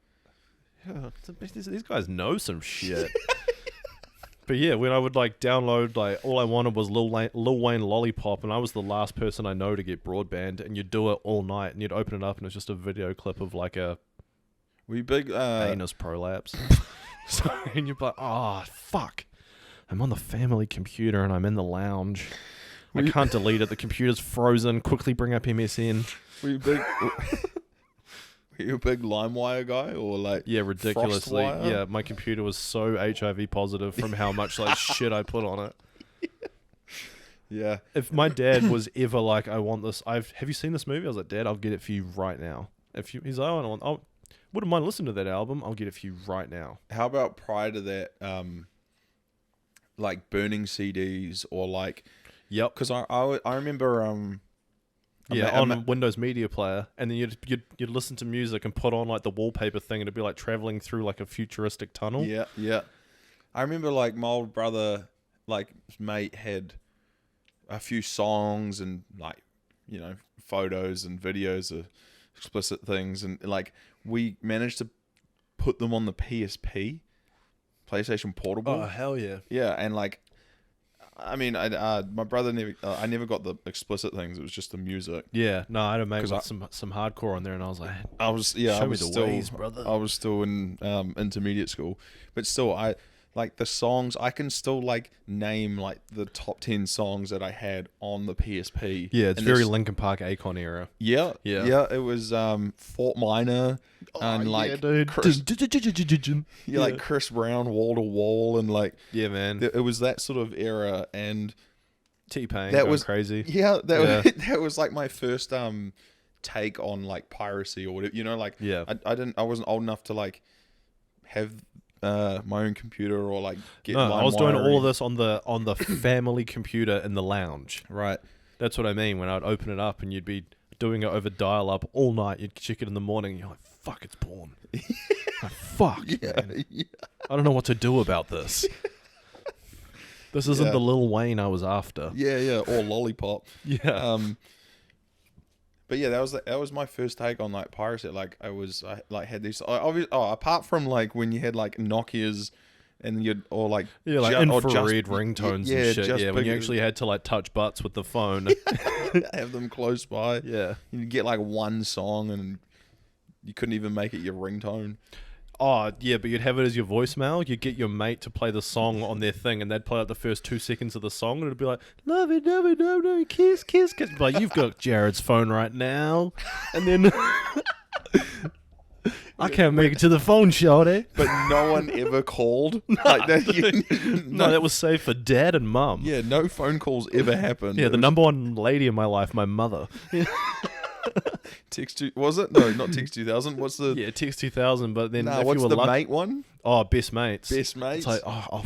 Yeah, these guys know some shit. But yeah, when I would like download, like all I wanted was Lil Wayne Lollipop, and I was the last person I know to get broadband, and you'd do it all night, and you'd open it up, and it's just a video clip of like a We big anus prolapse. So, and you're like, oh fuck, I'm on the family computer and I'm in the lounge. I can't delete it. The computer's frozen. Quickly bring up MSN. Were you big? Were you a big LimeWire guy or like? Yeah, ridiculously. FrostWire? Yeah, my computer was so HIV positive from how much like shit I put on it. Yeah. If my dad was ever like, I want this, have you seen this movie? I was like, Dad, I'll get it for you right now. He's like, I wouldn't mind listening to that album. I'll get it for you right now. How about prior to that, like burning CDs or like? Yep. Because I remember on Windows Media Player, and then you'd listen to music and put on like the wallpaper thing, and it'd be like traveling through like a futuristic tunnel. Yeah. I remember like my old brother, like his mate, had a few songs and like, you know, photos and videos of explicit things, and like we managed to put them on the PSP, PlayStation Portable. Oh hell yeah! Yeah, and like, I mean, my brother I never got the explicit things. It was just the music. Yeah, no, I had a mate with some hardcore on there, and I was like, I was still in intermediate school, but still, like the songs, I can still like name like the top 10 songs that I had on the PSP. Yeah, it's very Linkin Park Akon era. Yeah. It was Fort Minor and like like Chris Brown, Wall to Wall, and like man, it was that sort of era, and T-Pain that was crazy. Yeah, that was like my first take on like piracy or whatever. You know, like I wasn't old enough to like have my own computer or like get I was doing wiring. all of this on the family computer in the lounge. Right. That's what I mean. When I'd open it up and you'd be doing it over dial-up all night, you'd check it in the morning, and you're like, fuck, it's porn. Like, fuck, man. I don't know what to do about this. This isn't the Lil Wayne I was after. Yeah, or Lollipop. Yeah. But yeah, that was my first take on like piracy. Like I had these apart from like when you had like Nokias and you'd like infrared ringtones and shit. Yeah, when you actually had to like touch butts with the phone. Have them close by. Yeah. You'd get like one song and you couldn't even make it your ringtone. Oh, yeah, but you'd have it as your voicemail. You'd get your mate to play the song on their thing, and they'd play out the first 2 seconds of the song, and it'd be like, love it, kiss, kiss, kiss. But like, you've got Jared's phone right now. And then, I can't make it to the phone, shorty. But no one ever called. Like that, no, that was saved for Dad and Mum. Yeah, no phone calls ever happened. Yeah, the number one lady in my life, my mother. Text was it? No, not Text 2000. What's the? Yeah, Text 2000. But then, if what's you were the mate one? Oh, best mates. Best mates. It's like,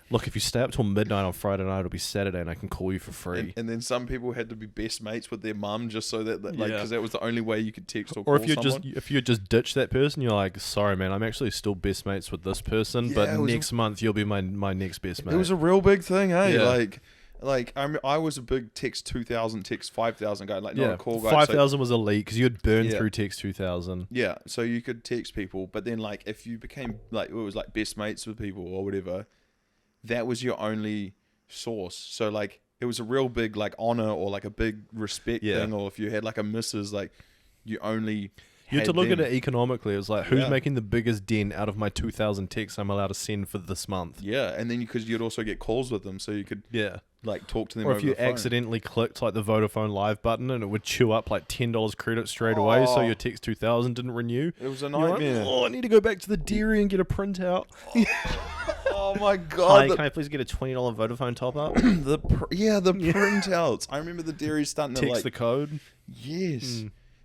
look, if you stay up till midnight on Friday night, it'll be Saturday, and I can call you for free. And then some people had to be best mates with their mum just so that like because that was the only way you could text or call if you someone. if you just ditch that person, you're like, sorry man, I'm actually still best mates with this person, but next month you'll be my next best mate. It was a real big thing, hey. Yeah. Like I was a big Text 2000, Text 5000 guy, like not a call guy. 5000 was elite because you'd burn through Text 2000. Yeah, so you could text people, but then like if you became like it was like best mates with people or whatever, that was your only source. So like it was a real big like honor or like a big respect thing, or if you had like a missus, like you only. You had to look at it economically. It was like, who's making the biggest dent out of my 2,000 texts I'm allowed to send for this month? Yeah, and then because you'd also get calls with them, so you could like talk to them. Or over if you the phone. accidentally clicked like the Vodafone Live button and it would chew up like $10 credit straight away, so your Text 2000 didn't renew. It was a nightmare. Like, I need to go back to the dairy and get a printout. Oh my god! Hi, can I please get a $20 Vodafone top up? the printouts. I remember the dairies starting to text the code. Yes.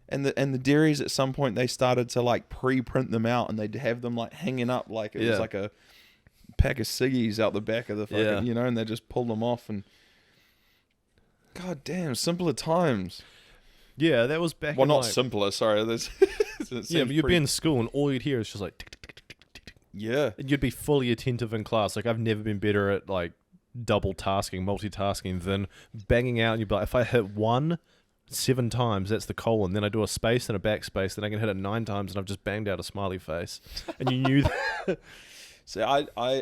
And the dairies at some point they started to like pre-print them out and they'd have them like hanging up like it was like a pack of ciggies out the back of the fucking, and they just pulled them off and. God damn, simpler times. Yeah, that was back. Well, in not like, simpler. Sorry, that's. But you'd be in school and all you'd hear is just like. Tick, tick, tick, tick, tick, tick, tick. Yeah. And you'd be fully attentive in class. Like I've never been better at like multitasking than banging out. And you'd be like, if I hit 1 7 times, that's the colon. Then I do a space and a backspace. Then I can hit it 9 times, and I've just banged out a smiley face. And you knew that. See, I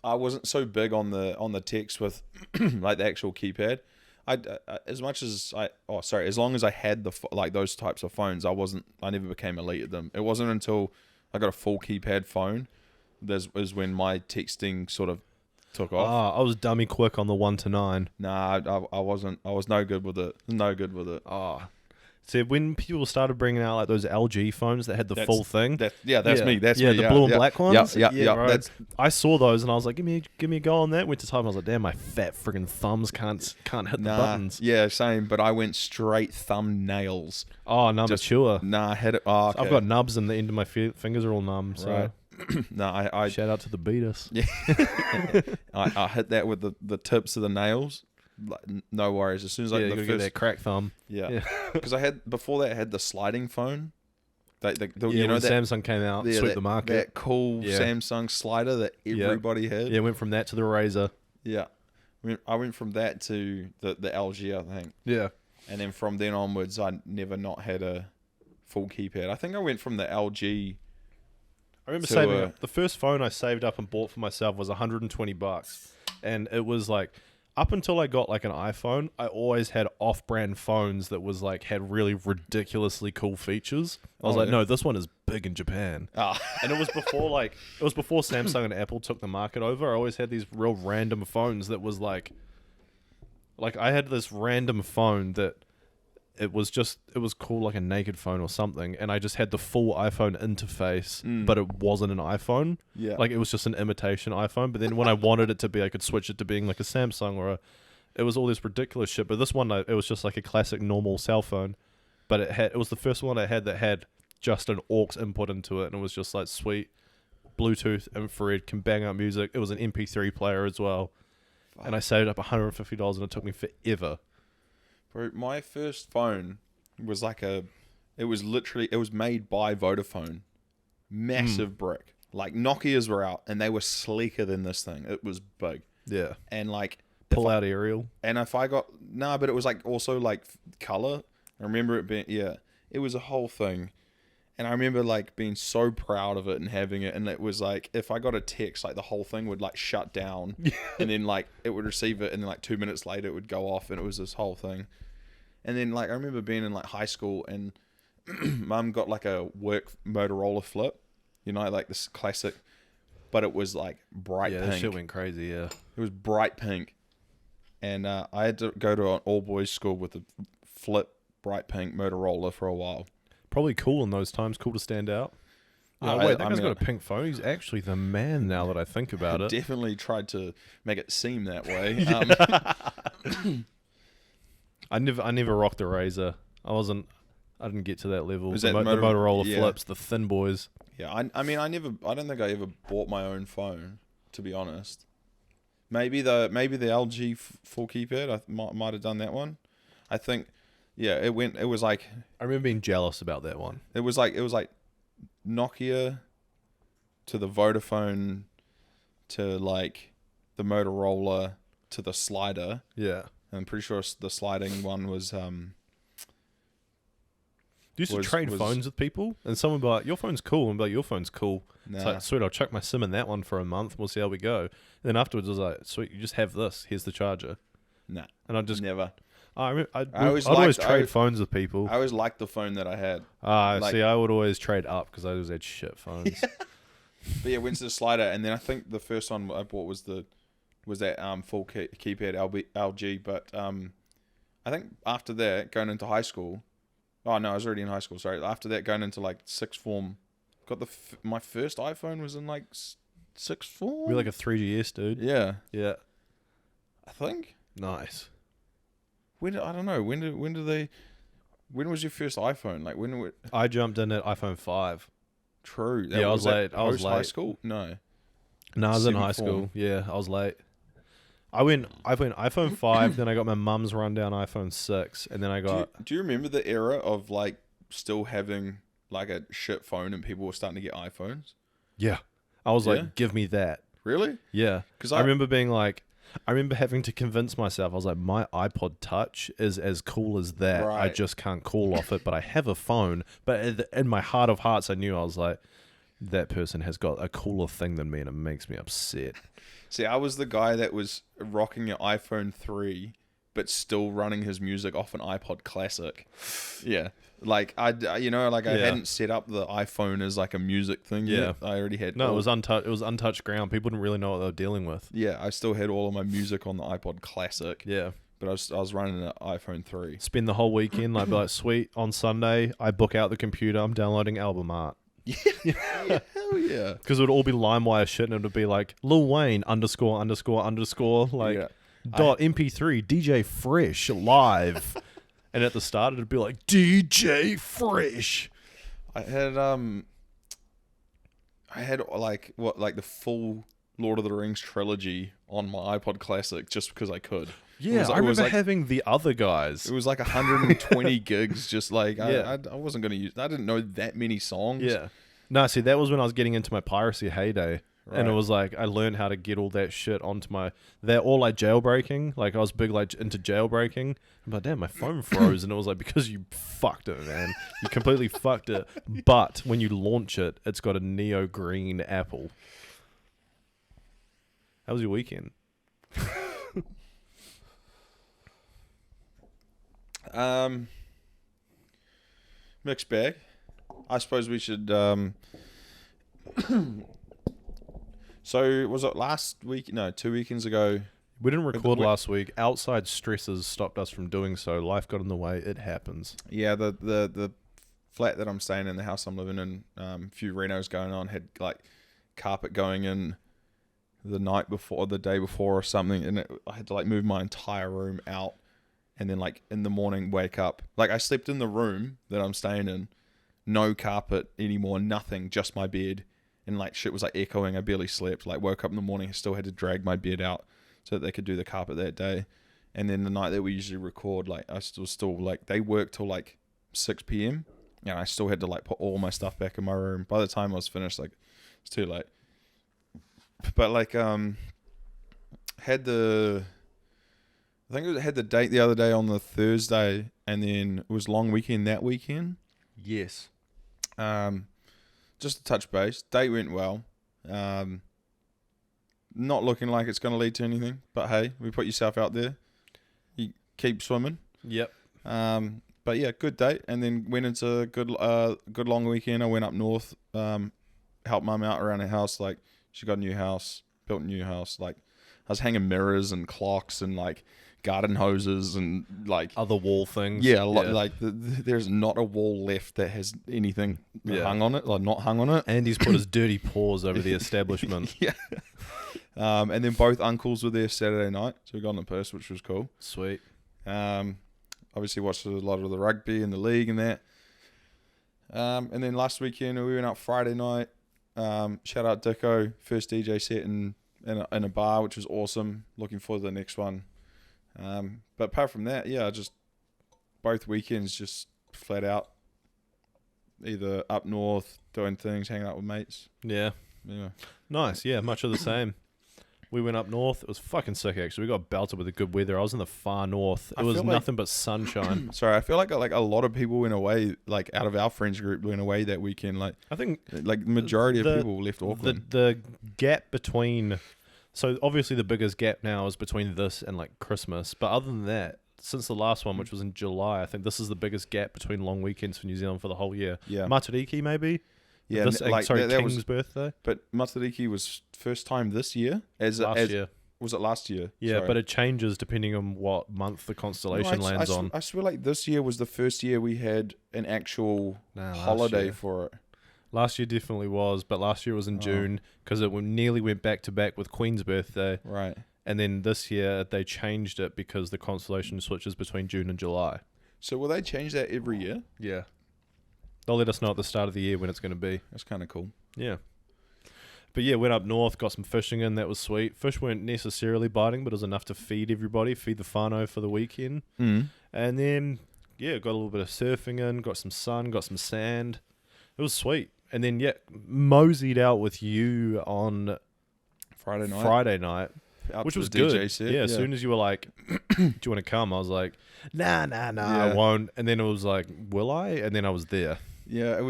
wasn't so big on the text with like the actual keypad. As long as I had like those types of phones, I never became elite at them. It wasn't until I got a full keypad phone is when my texting sort of took off. I was dummy quick on the 1 to 9. Nah, I wasn't. I was no good with it. See, when people started bringing out like those LG phones that had the full thing. That's me. That's me. The blue and black ones. Yeah. Right. I saw those and I was like, give me a go on that. Went to type and I was like, damn, my fat friggin' thumbs can't hit the buttons. Yeah, same. But I went straight thumbnails. Oh, no, mature. Nah, I had it. Oh, okay. I've got nubs and the end of my fingers are all numb. So. Right. No, I shout out to the beaters. Yeah. I hit that with the tips of the nails. Like, no worries. As soon as you gotta get that crack thumb. Yeah. Because I had the sliding phone. When Samsung came out, swept the market. That cool Samsung slider that everybody had. Yeah, went from that to the Razr. Yeah. I went from that to the LG, I think. Yeah. And then from then onwards, I never not had a full keypad. I think I went from the LG. I remember saving up. The first phone I saved up and bought for myself was $120, and it was like up until I got like an iPhone, I always had off-brand phones that was like had really ridiculously cool features. I was no, this one is big in Japan. And it was before Samsung and Apple took the market over. I always had these real random phones that was like I had this random phone that it was called like a naked phone or something, and I just had the full iPhone interface, but it wasn't an iPhone. Yeah. Like it was just an imitation iPhone, but then when I wanted it to be, I could switch it to being like a Samsung it was all this ridiculous shit. But this one, it was just like a classic normal cell phone, but it was the first one I had that had just an aux input into it, and it was just like sweet Bluetooth, infrared, can bang out music. It was an MP3 player as well. Fuck. And I saved up $150, and it took me forever. Bro, my first phone was it was made by Vodafone. Massive brick. Like Nokia's were out and they were sleeker than this thing. It was big. Yeah. And like pull out aerial. And if I got but it was like also like color. I remember it being it was a whole thing. And I remember like being so proud of it and having it, and it was like if I got a text, like the whole thing would like shut down and then like it would receive it and then like 2 minutes later it would go off, and it was this whole thing. And then like I remember being in like high school and mum got like a work Motorola flip, like this classic, but it was like bright pink. Yeah, that shit went crazy, yeah. It was bright pink. And I had to go to an all boys school with a flip bright pink Motorola for a while. Probably cool in those times, cool to stand out. That guy's got a pink phone. He's actually the man now that I think about it. Definitely tried to make it seem that way. I never rocked a Razr. I didn't get to that level. Was the Motorola flips, the thin boys. Yeah, I don't think I ever bought my own phone, to be honest. Maybe the LG full keypad. I might have done that one. I think. Yeah, it was like I remember being jealous about that one. It was like Nokia to the Vodafone to like the Motorola to the slider. Yeah. I'm pretty sure the sliding one was You used to trade phones with people, and someone would be like, your phone's cool, and be like, your phone's cool. Nah. It's like, sweet, I'll chuck my SIM in that one for a month, we'll see how we go. And then afterwards it was like, sweet, you just have this, here's the charger. Nah. And I just never. I'd always trade phones with people. I always liked the phone that I had. See, I would always trade up because I always had shit phones. But yeah, went to the slider, and then I think the first one I bought was that full keypad LG. But I think after that, going into high school. Oh no, I was already in high school. Sorry. After that, going into like sixth form, got my first iPhone was in like sixth form. You're like a 3GS dude. Yeah. Yeah. I think. Nice. I don't know. When was your first iPhone? Like when? I jumped in at iPhone 5. True. I was late. High school? No. No, I was in high Seventh form. school. Yeah, I was late. I went iPhone 5, then I got my mum's rundown iPhone 6, and then I got... Do you remember the era of like still having like a shit phone and people were starting to get iPhones? Yeah. I was Yeah? like, give me that. Really? Yeah. 'Cause I remember being like... I remember having to convince myself, I was like, my iPod Touch is as cool as that. I Right. just can't call off it, but I have a phone. But in my heart of hearts, I knew, I was like, that person has got a cooler thing than me, and it makes me upset. See, I was the guy that was rocking an iPhone 3, but still running his music off an iPod Classic. Yeah. Like, I hadn't set up the iPhone as like a music thing yet. I already had... No, it was untouched ground. People didn't really know what they were dealing with. Yeah, I still had all of my music on the iPod Classic. Yeah. But I was running an iPhone 3. Spend the whole weekend, like, be like, sweet, on Sunday, I book out the computer, I'm downloading album art. Yeah, hell yeah. Because it would all be LimeWire shit, and it would be like, Lil Wayne, ____, like... Yeah. .mp3 DJ Fresh live, and at the start it'd be like DJ Fresh. I had like the full Lord of the Rings trilogy on my iPod Classic just because I could. Yeah, I remember having the other guys. It was like 120 gigs. Just like Yeah. I wasn't gonna use. I didn't know that many songs. Yeah. No, see, that was when I was getting into my piracy heyday. And it Right. was like I learned how to get all that shit onto my... They're all like jailbreaking. Like I was big like into jailbreaking. I'm like, damn, my phone froze. And it was like, because you fucked it, man. You completely fucked it. But when you launch it, it's got a neo green apple. How was your weekend? Mixed bag. I suppose we should. So was it last week? No, 2 weekends ago. We didn't record last week. Outside stresses stopped us from doing so. Life got in the way. It happens. Yeah, the flat that I'm staying in, the house I'm living in, a few renos going on, had like carpet going in the night before, the day before or something, and I had to like move my entire room out, and then like in the morning wake up. Like I slept in the room that I'm staying in, no carpet anymore, nothing, just my bed, and like shit was like echoing. I barely slept. Like woke up in the morning, I still had to drag my bed out so that they could do the carpet that day. And then the night that we usually record, like I still like they work till like 6 p.m. and I still had to like put all my stuff back in my room. By the time I was finished, like it's too late. But like had the date the other day on the Thursday, and then it was long weekend that weekend. Yes. Just to touch base, date went well. Not looking like it's going to lead to anything, but hey, we put yourself out there. You keep swimming. Yep. But yeah, good date, and then went into a good long weekend. I went up north, helped mum out around the house. Like she got a new house, built a new house. Like I was hanging mirrors and clocks and like garden hoses and like Other wall things. yeah, like there's not a wall left that has anything hung on it, like not hung on it. Andy's put his dirty paws over the establishment. Yeah. And then both uncles were there Saturday night, so we got in the purse, which was cool. Sweet. Obviously watched a lot of the rugby and the league and that. And then last weekend we went out Friday night. Shout out Dicko, first DJ set in a bar, which was awesome. Looking forward to the next one. But apart from that, yeah, just both weekends just flat out either up north doing things, hanging out with mates. Yeah. Yeah. Nice. Yeah, much of the same. We went up north. It was fucking sick, actually. We got belted with the good weather. I was in the far north. It was feel like- nothing but sunshine. Sorry, I feel like a lot of people went away, like out of our friends group went away that weekend. Like I think the majority of people left Auckland. the gap between... So obviously the biggest gap now is between this and like Christmas. But other than that, since the last one, which was in July, I think this is the biggest gap between long weekends for New Zealand for the whole year. Yeah. Matariki, maybe? Yeah, This, like sorry, that King's was, birthday? but Matariki was first time this year. Last year. Was it last year? Yeah, Sorry. but it changes depending on what month the constellation No, lands on. I swear like this year was the first year we had an actual holiday for it. Last year definitely was, but last year was in June because it nearly went back to back with Queen's birthday. Right. And then this year they changed it because the constellation switches between June and July. So will they change that every year? Yeah. They'll let us know at the start of the year when it's going to be. That's kind of cool. Yeah. But yeah, went up north, got some fishing in. That was sweet. Fish weren't necessarily biting, but it was enough to feed everybody, feed the whānau for the weekend. Mm. And then, yeah, got a little bit of surfing in, got some sun, got some sand. It was sweet. And then, yeah, moseyed out with you on Friday night. Out Which to was the DJ good. set, Yeah, as soon as you were like, do you want to come? I was like, nah, I won't. And then it was like, will I? And then I was there. Yeah,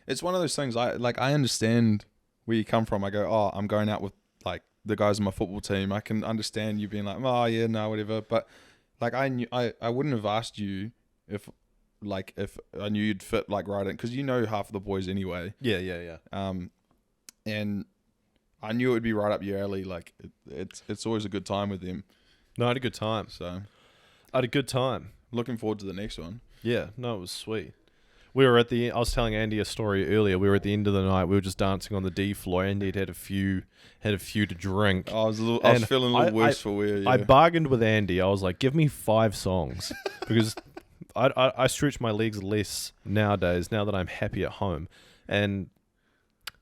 it's one of those things. I understand where you come from. I go, oh, I'm going out with like the guys on my football team. I can understand you being like, oh yeah, no, whatever. But like I wouldn't have asked you if I knew you'd fit like right in, because you know half of the boys anyway. Yeah. And I knew it would be right up your alley. Like it's always a good time with them. No, I had a good time. So I had a good time. Looking forward to the next one. Yeah, no, it was sweet. We were I was telling Andy a story earlier. We were at the end of the night. We were just dancing on the D floor. Andy had a few to drink. I was feeling a little worse for wear. Yeah. I bargained with Andy. I was like, give me 5 songs because I stretch my legs less nowadays. Now that I'm happy at home, and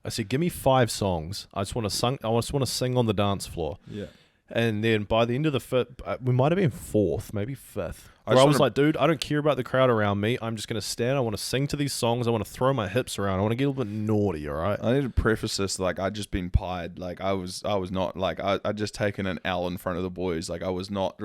I said, give me 5 songs. I just want to sing on the dance floor. Yeah. And then by the end of the 5th, we might have been 4th, maybe 5th. Where I was like, dude, I don't care about the crowd around me. I'm just going to stand. I want to sing to these songs. I want to throw my hips around. I want to get a little bit naughty, all right? I need to preface this, like, I'd just been pied. Like, I was not, like, I'd just taken an L in front of the boys. Like, I was not,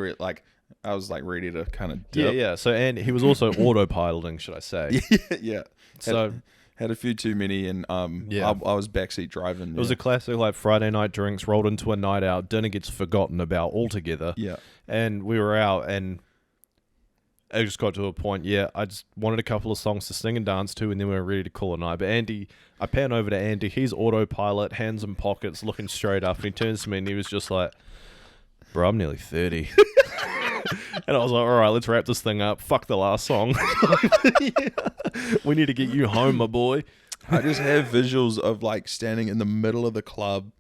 I was, like, ready to kind of dip. Yeah. So, and he was also autopiloting, should I say. Yeah. So... Had a few too many, and I was backseat driving. It was a classic, like, Friday night drinks rolled into a night out. Dinner gets forgotten about altogether. Yeah. And we were out, and it just got to a point, I just wanted a couple of songs to sing and dance to, and then we were ready to call it a night. But Andy, I pan over to Andy. He's autopilot, hands in pockets, looking straight up, and he turns to me, and he was just like, bro, I'm nearly 30. And I was like, all right, let's wrap this thing up. Fuck the last song. We need to get you home, my boy. I just have visuals of like standing in the middle of the club.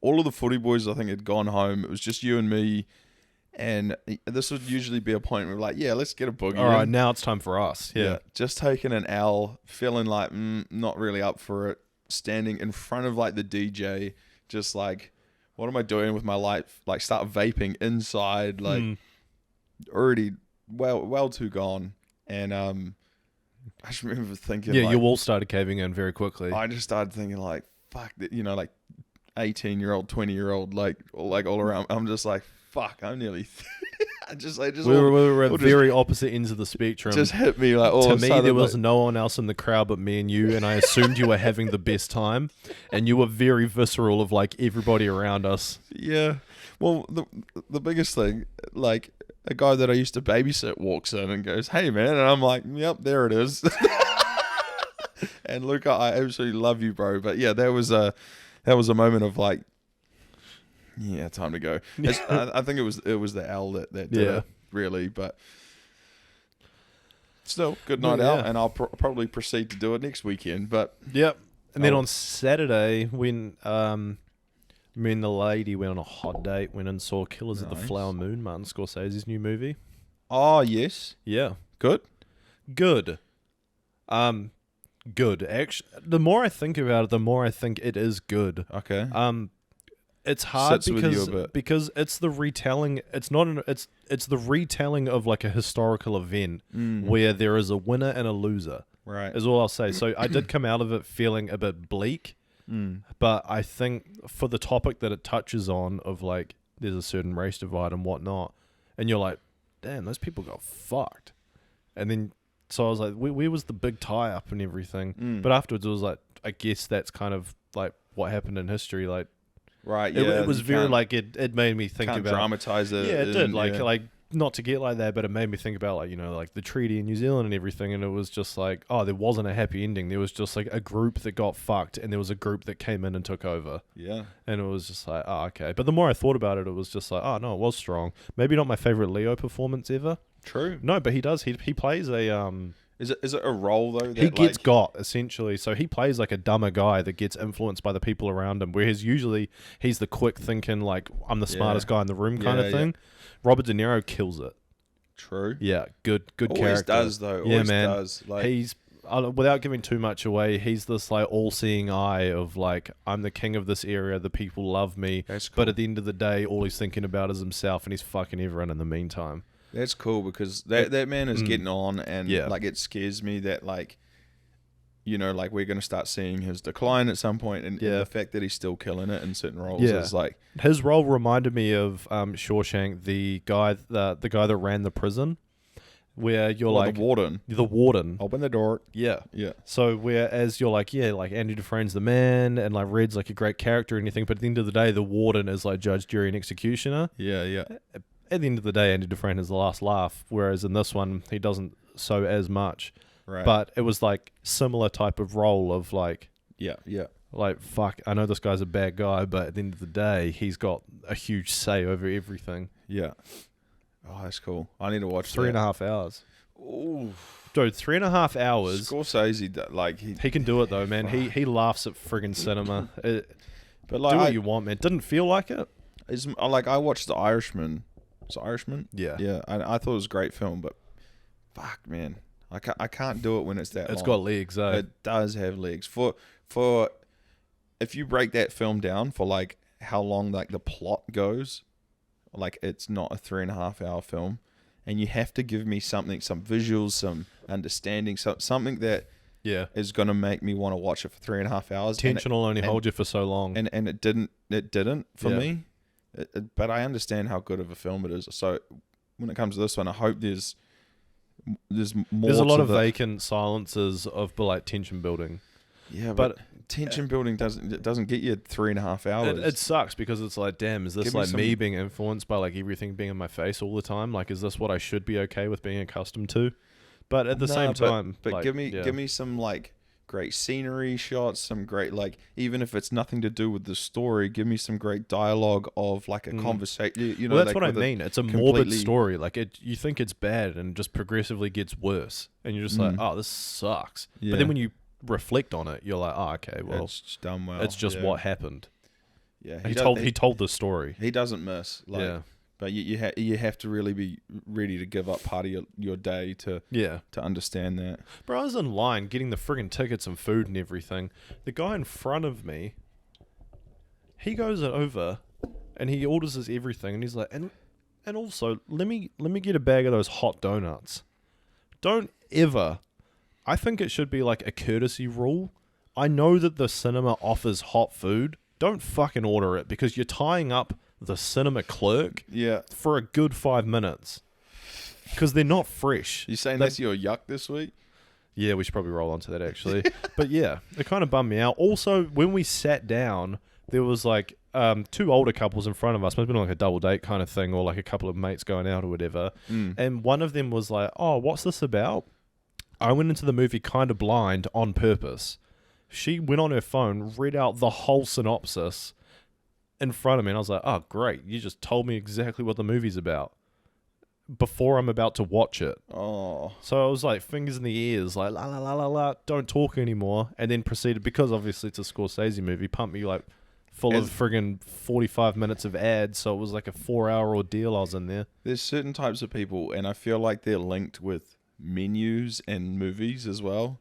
All of the footy boys, I think, had gone home. It was just you and me. And this would usually be a point where we're like, yeah, let's get a boogie. All right, now it's time for us. Yeah. Just taking an L, feeling like not really up for it. Standing in front of like the DJ, just like, what am I doing with my life? Like, start vaping inside, like already well too gone. And I just remember thinking, yeah, your wall started caving in very quickly. I just started thinking like, fuck, like 18-year-old, 20-year-old, like all around. I'm just like, fuck, I'm nearly 30. We were at very opposite ends of the spectrum. Just hit me like all to of a me, sudden, there was no one else in the crowd but me and you, and I assumed you were having the best time, and you were very visceral of like everybody around us. Yeah. Well, the biggest thing, like a guy that I used to babysit walks in and goes, "Hey man," and I'm like, "Yep, there it is." And Luca, I absolutely love you, bro. But yeah, that was a moment of like, yeah, time to go. I think it was the L that did it, really, but still, good night out, and I'll probably proceed to do it next weekend. But yep, and then on Saturday, when me and the lady went on a hot date, went and saw Killers of the Flower Moon, Martin Scorsese's new movie. Oh yes, yeah, good. Good. Actually, the more I think about it, the more I think it is good. Okay. It's hard Sits with you a bit. because it's the retelling. It's not it's the retelling of like a historical event where there is a winner and a loser. Right. Is all I'll say. So I did come out of it feeling a bit bleak, but I think for the topic that it touches on of like there's a certain race divide and whatnot, and you're like, damn, those people got fucked, and then. So I was like, where was the big tie-up and everything? But afterwards, it was like, I guess that's kind of like what happened in history. Like, right, yeah. It was very like it made me think about dramatize it. Yeah, it did. Like not to get like that, but it made me think about like like the treaty in New Zealand and everything. And it was just like, oh, there wasn't a happy ending. There was just like a group that got fucked, and there was a group that came in and took over. Yeah, and it was just like, oh, okay. But the more I thought about it, it was just like, oh no, it was strong. Maybe not my favorite Leo performance ever. True. No, but he does. He plays a Is it a role though? That he gets got essentially. So he plays like a dumber guy that gets influenced by the people around him. Whereas usually he's the quick thinking, like I'm the smartest guy in the room kind of thing. Robert De Niro kills it. True. Yeah, good Always character. Does though. Yeah, Always man. Does. Like, he's without giving too much away, he's this like all-seeing eye of like, I'm the king of this area, the people love me. That's cool. But at the end of the day, all he's thinking about is himself, and he's fucking everyone in the meantime. That's cool because that man is getting on, and like it scares me that like, you know, like we're going to start seeing his decline at some point, and the fact that he's still killing it in certain roles is like... His role reminded me of Shawshank, the guy that ran the prison, where you're like... The warden. The warden. Open the door. Yeah. Yeah. So whereas you're like, like Andy Dufresne's the man, and like Red's like a great character and anything, but at the end of the day, the warden is like judge, jury, and executioner. Yeah, yeah. At the end of the day, Andy Dufresne is the last laugh, whereas in this one, he doesn't so as much. Right. But it was like similar type of role of like... Yeah, yeah. Like, fuck, I know this guy's a bad guy, but at the end of the day, he's got a huge say over everything. Yeah. Oh, that's cool. I need to watch 3.5 hours. Ooh. Dude, 3.5 hours. Scorsese, like... He can do it, though, man. He laughs at friggin' cinema. But like, do what you want, man. Didn't feel like it. Like, I watched The Irishman. Was it Irishman? Yeah. Yeah, I thought it was a great film, but... Fuck, man. I can't do it when it's that long. It's got legs, eh? It does have legs. For if you break that film down for like how long like the plot goes, like it's not a 3.5 hour film, and you have to give me something, some visuals, some understanding, something that is gonna make me want to watch it for 3.5 hours. Tension will only hold you for so long, and it didn't for me. But I understand how good of a film it is. So when it comes to this one, I hope there's more. There's a lot of vacant silences of like tension building. Yeah, but tension building doesn't get you 3.5 hours. It sucks because it's like, damn, is this like me being influenced by like everything being in my face all the time? Like, is this what I should be okay with being accustomed to? But at the same time, but like, give me some like great scenery shots, some great like, even if it's nothing to do with the story, give me some great dialogue of like a conversation. You know, well, that's like what I mean. It's a morbid story. Like you think it's bad and just progressively gets worse, and you're just like, oh, this sucks. Yeah. But then when you reflect on it, you're like, oh, okay, well, it's done well. It's just what happened. Yeah, he told the story. He doesn't miss. Like, but you have to really be ready to give up part of your day to understand that. Bro, I was in line getting the friggin' tickets and food and everything. The guy in front of me, he goes over and he orders us everything, and he's like, and also let me get a bag of those hot donuts. Don't ever. I think it should be like a courtesy rule. I know that the cinema offers hot food. Don't fucking order it, because you're tying up the cinema clerk for a good 5 minutes, because they're not fresh. You saying that's your yuck this week? Yeah, we should probably roll onto that actually. But yeah, it kind of bummed me out. Also, when we sat down, there was like 2 older couples in front of us. Must have been like a double date kind of thing, or like a couple of mates going out or whatever. And one of them was like, oh, what's this about? I went into the movie kind of blind on purpose. She went on her phone, read out the whole synopsis in front of me, and I was like, oh, great. You just told me exactly what the movie's about before I'm about to watch it. Oh. So I was like, fingers in the ears, like, la, la, la, la, la, don't talk anymore. And then proceeded, because obviously it's a Scorsese movie, pumped me like full of friggin' 45 minutes of ads. So it was like a 4-hour ordeal I was in there. There's certain types of people, and I feel like they're linked with menus and movies as well.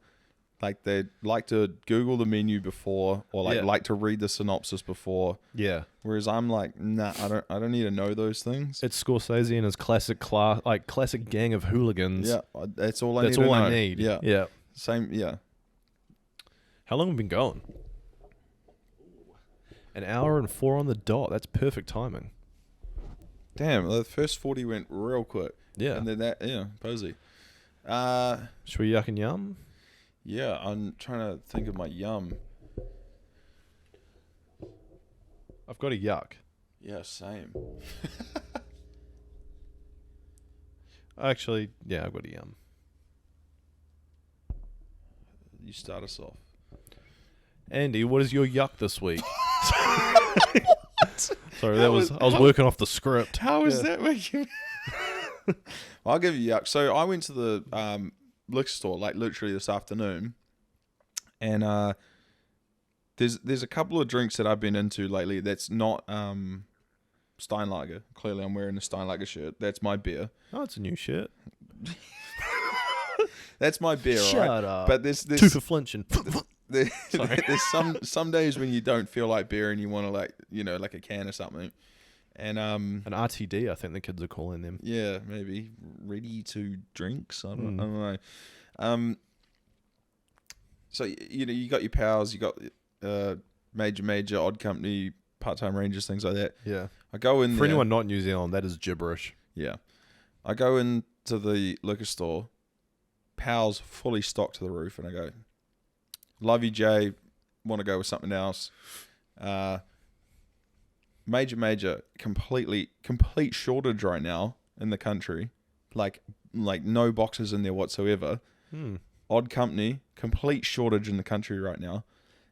Like they like to Google the menu before, or like to read the synopsis before. Yeah. Whereas I'm like, nah, I don't need to know those things. It's Scorsese and his classic gang of hooligans. Yeah, that's all I need. Yeah. Yeah. Same. Yeah. How long have we been going? 1 hour and 4 on the dot. That's perfect timing. Damn, the first 40 went real quick. Yeah. And then posy. Should we yuck and yum? Yeah, I'm trying to think of my yum. I've got a yuck. Yeah, same. Actually, yeah, I've got a yum. You start us off. Andy, what is your yuck this week? Sorry, I was working off the script. How is that making well, I'll give you yuck. So I went to the liquor store like literally this afternoon, and there's a couple of drinks that I've been into lately that's not Steinlager. Clearly I'm wearing a Steinlager shirt. That's my beer. Oh, it's a new shirt. That's my beer, Shut right? up. But Two for flinching. there's some days when you don't feel like beer and you want to like a can or something. And An RTD, I think the kids are calling them. yeah, maybe ready to drinks. I don't know. So you got your pals, you got major, odd company, part-time rangers, things like that. Yeah. I go in For there, anyone not in New Zealand, that is gibberish. yeah. I go into the liquor store, pals fully stocked to the roof, and I go, love you, Jay. Want to go with something else? Major, complete shortage right now in the country, like no boxes in there whatsoever. Odd company, complete shortage in the country right now,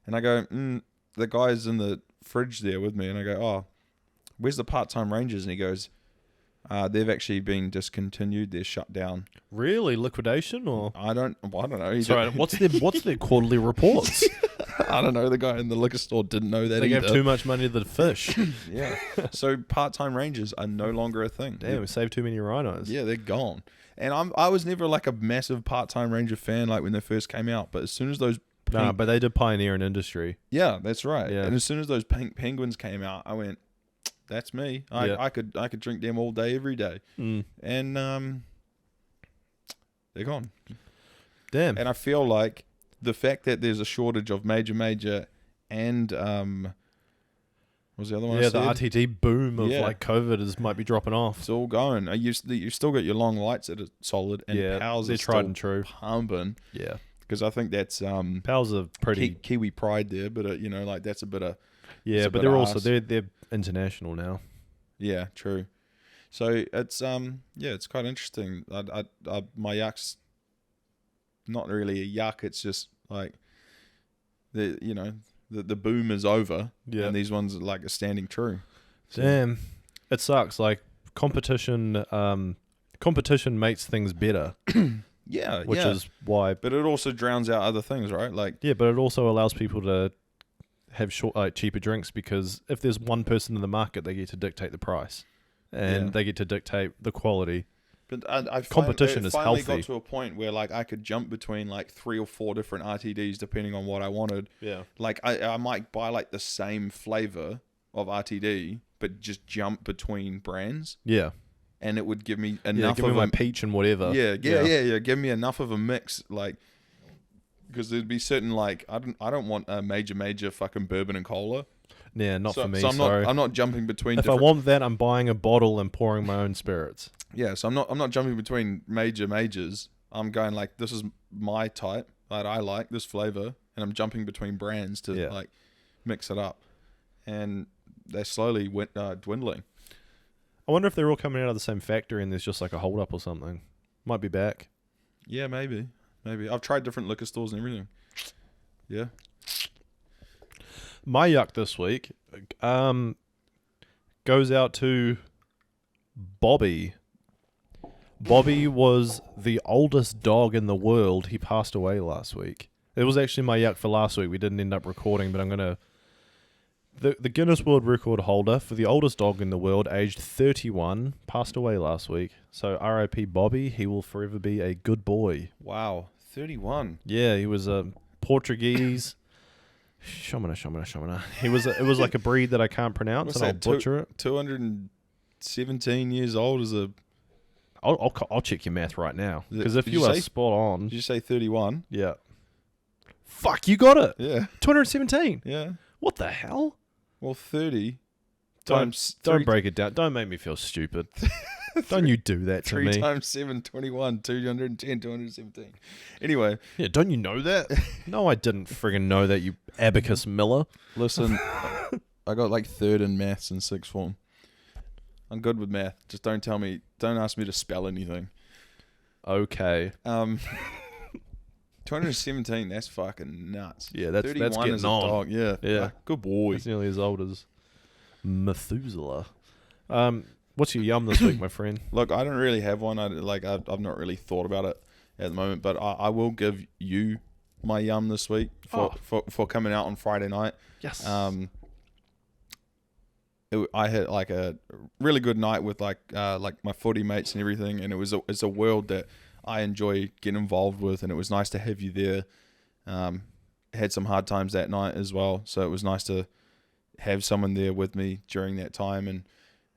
and I go, the guy's in the fridge there with me, and I go, oh, where's the part-time rangers? And he goes, they've actually been discontinued. They're shut down. Really? Liquidation or? I don't know. Sorry, what's their quarterly reports? I don't know. The guy in the liquor store didn't know that They either. gave too much money to the fish. Yeah. So part-time rangers are no longer a thing. Damn, we saved too many rhinos. Yeah, they're gone. And I was never like a massive part-time ranger fan like when they first came out. But as soon as those But they did pioneer an industry. yeah, that's right. Yeah. And as soon as those pink penguins came out, I went, that's me. I could drink them all day, every day. And they're gone. Damn. And I feel like the fact that there's a shortage of major and what was the other one? Yeah, the RTD boom of Yeah. like COVID might be dropping off. It's all going. You still got your long lights that are solid, and pals they're are tried still and true. pumping. Yeah, Because I think that's pals are pretty. Kiwi pride there, but that's a bit of Yeah, but they're also they're international now. yeah, true. So it's it's quite interesting. My yuck's not really a yuck. It's just like the boom is over, and these ones are standing true. So, damn, it sucks. Like competition makes things better. Which is why. But it also drowns out other things, right? Like yeah, but it also allows people to have cheaper drinks, because if there's one person in the market, they get to dictate the price, and they get to dictate the quality. But Competition is finally healthy. got to a point where I could jump between 3 or 4 different RTDs depending on what I wanted. Yeah. I might buy the same flavor of RTD, but just jump between brands. Yeah. And it would give me enough give me of my peach and whatever. Yeah. Give me enough of a mix, because there'd be certain I don't want a major fucking bourbon and cola. Yeah, not for me. So sorry. I'm not jumping between. If I want that, I'm buying a bottle and pouring my own spirits. Yeah, so I'm not jumping between majors. I'm going this is my type that I like this flavor, and I'm jumping between brands to mix it up, and they're slowly dwindling. I wonder if they're all coming out of the same factory and there's just a hold up or something. Might be back. Yeah, maybe. I've tried different liquor stores and everything. Yeah. My yuck this week goes out to Bobby. Bobby was the oldest dog in the world. He passed away last week. It was actually my yuck for last week. We didn't end up recording, but I'm going to... The Guinness World Record holder for the oldest dog in the world, aged 31, passed away last week. So R.I.P. Bobby. He will forever be a good boy. Wow, 31. Yeah, he was a Portuguese... Shamana. It was like a breed that I can't pronounce, and I'll butcher it. 217 years old is a... I'll check your math right now, because if you are spot on... Did you say 31? Yeah. Fuck, you got it. Yeah. 217. Yeah. What the hell? Well, 30 times... Don't break it down. Don't make me feel stupid. Don't you do that to me. 3 times 7, 21. 210, 217. Anyway. Yeah, don't you know that? No, I didn't friggin' know that, you abacus miller. Listen, I got 3rd in maths in 6th form. I'm good with math. Just don't ask me to spell anything. Okay. 217, that's fucking nuts. Yeah, that's 31 getting is a on. dog. Yeah. Good boy. It's nearly as old as Methuselah. What's your yum this week, my friend? Look, I don't really have one. I've not really thought about it at the moment, but I will give you my yum this week for coming out on Friday night. Yes. I had a really good night with my footy mates and everything, and it's a world that I enjoy getting involved with, and it was nice to have you there. Had some hard times that night as well, so it was nice to have someone there with me during that time,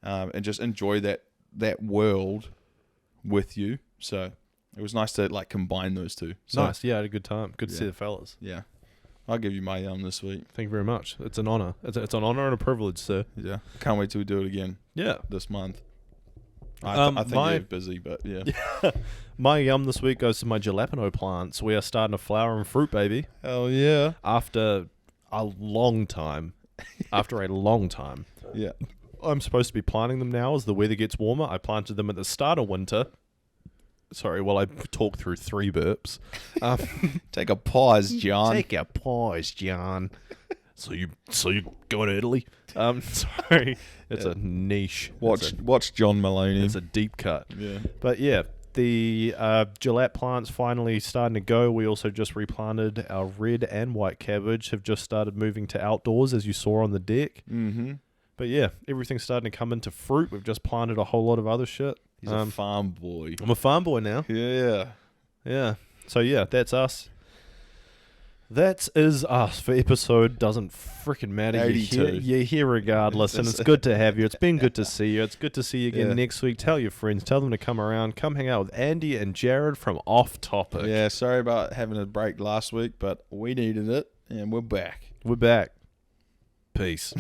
and just enjoy that world with you. So it was nice to like combine those two. So, Nice. Yeah, I had a good time. Good to see the fellas. Yeah. I'll give you my this week. Thank you very much. It's an honor. It's an honor and a privilege, sir. Yeah. Can't wait till we do it again. Yeah. This month. I think you're busy, but yeah. My this week goes to my jalapeno plants. We are starting to flower and fruit, baby. Hell yeah. After a long time. Yeah. I'm supposed to be planting them now as the weather gets warmer. I planted them at the start of winter. Sorry, while I talk through 3 burps. Take a pause, John. Take a pause, John. So you going to Italy? Sorry, it's a niche. Watch John Maloney. It's a deep cut. Yeah. But yeah, the Gillette plant's finally starting to go. We also just replanted our red and white cabbage. Have just started moving to outdoors, as you saw on the deck. Mm-hmm. But yeah, everything's starting to come into fruit. We've just planted a whole lot of other shit. He's a farm boy. I'm a farm boy now. Yeah. Yeah. So yeah, that's us. That is us for episode doesn't freaking matter. 82. You're here regardless, and it's good to have you. It's been good to see you. It's good to see you again next week. Tell your friends. Tell them to come around. Come hang out with Andy and Jared from Off Topic. Yeah, sorry about having a break last week, but we needed it, and we're back. We're back. Peace.